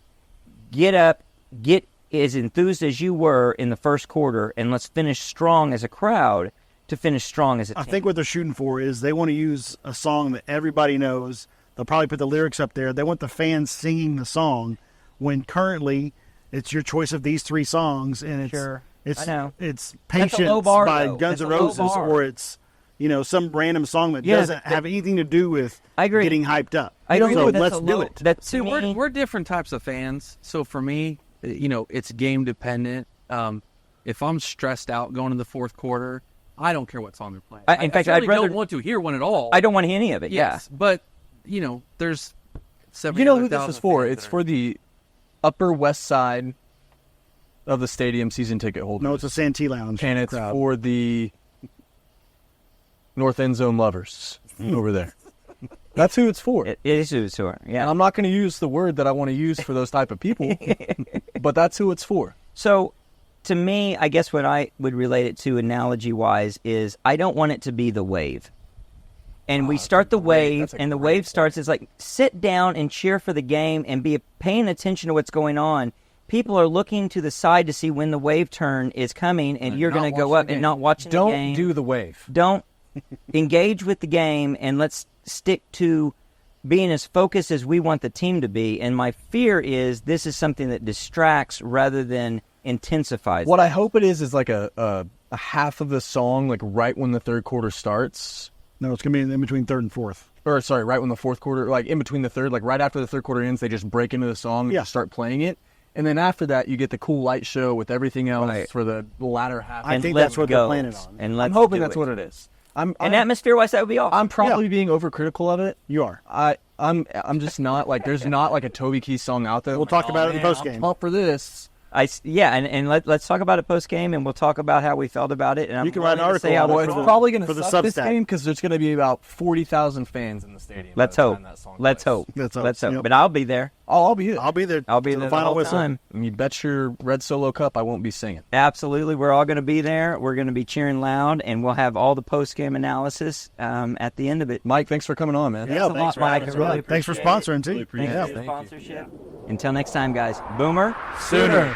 get up, get as enthused as you were in the first quarter, and let's finish strong as a crowd to finish strong as a team. I think what they're shooting for is they want to use a song that everybody knows. They'll probably put the lyrics up there. They want the fans singing the song when currently it's your choice of these 3 songs, and it's Sure. it's I know. it's That's a Patience low bar, by though. Guns That's N' a low Roses, bar. or it's some random song that Yeah, doesn't have anything to do with I agree. getting hyped up. I agree, So but that's let's a do low- it. That's See, to me, we're different types of fans. So for me, it's game dependent. If I'm stressed out going in the fourth quarter, I don't care what song they're playing. In fact, I I'd rather don't want to hear one at all. I don't want any of it. Yes, but there's 700,000. You know who this is for? fans It's that for the Upper West Side of the stadium season ticket holders. No, it's a Santee Lounge And it's crowd. for the North End Zone lovers over there. That's who it's for. It is who it's for. And Yeah. I'm not going to use the word that I want to use for those type of people, but that's who it's for. So, to me, I guess what I would relate it to analogy-wise is I don't want it to be the wave. And we start the wave, that's a and the great wave starts. It's like, sit down and cheer for the game and be paying attention to what's going on. People are looking to the side to see when the wave turn is coming, and you're not going to go watching up the and game. not watching the game. Don't do the wave. Don't engage with the game, and let's stick to being as focused as we want the team to be. And my fear is this is something that distracts rather than intensifies. What I hope it is like a half of the song, like right when the third quarter starts. No, it's going to be in between third and fourth. Or, sorry, right when the fourth quarter, like in between the third, like right after the third quarter ends, they just break into the song and Yeah. just start playing it. And then after that, you get the cool light show with everything else Right. for the latter half. I And think let's that's what go. they're planning on. And I'm let's hoping do that's it. what it is. And atmosphere-wise, that would be awesome. I'm probably being overcritical of it. You are. I'm just not like there's not like a Toby Keith song out there. We'll talk about it in the man, postgame. I'm pumped for this. And let's talk about it post game, and we'll talk about how we felt about it. And I'm You can write an willing to say article how on we it Well, for it's the- probably going for to the suck this Substack. game because there's going to be about 40,000 fans in the stadium. Let's by the hope. time that song Let's plays. hope. Let's hope. Let's hope. Yep. But I'll be there. Oh, I'll be here. I'll be there. I'll be to there the final whole whistle. time. And you bet your Red Solo Cup I won't be singing. Absolutely, we're all going to be there. We're going to be cheering loud, and we'll have all the post game analysis at the end of it. Mike, thanks for coming on, man. Yeah, a lot, Mike. I really Thanks for appreciate it. sponsoring, too. Really appreciate Yeah. it. Sponsorship. Until next time, guys. Boomer. Sooner.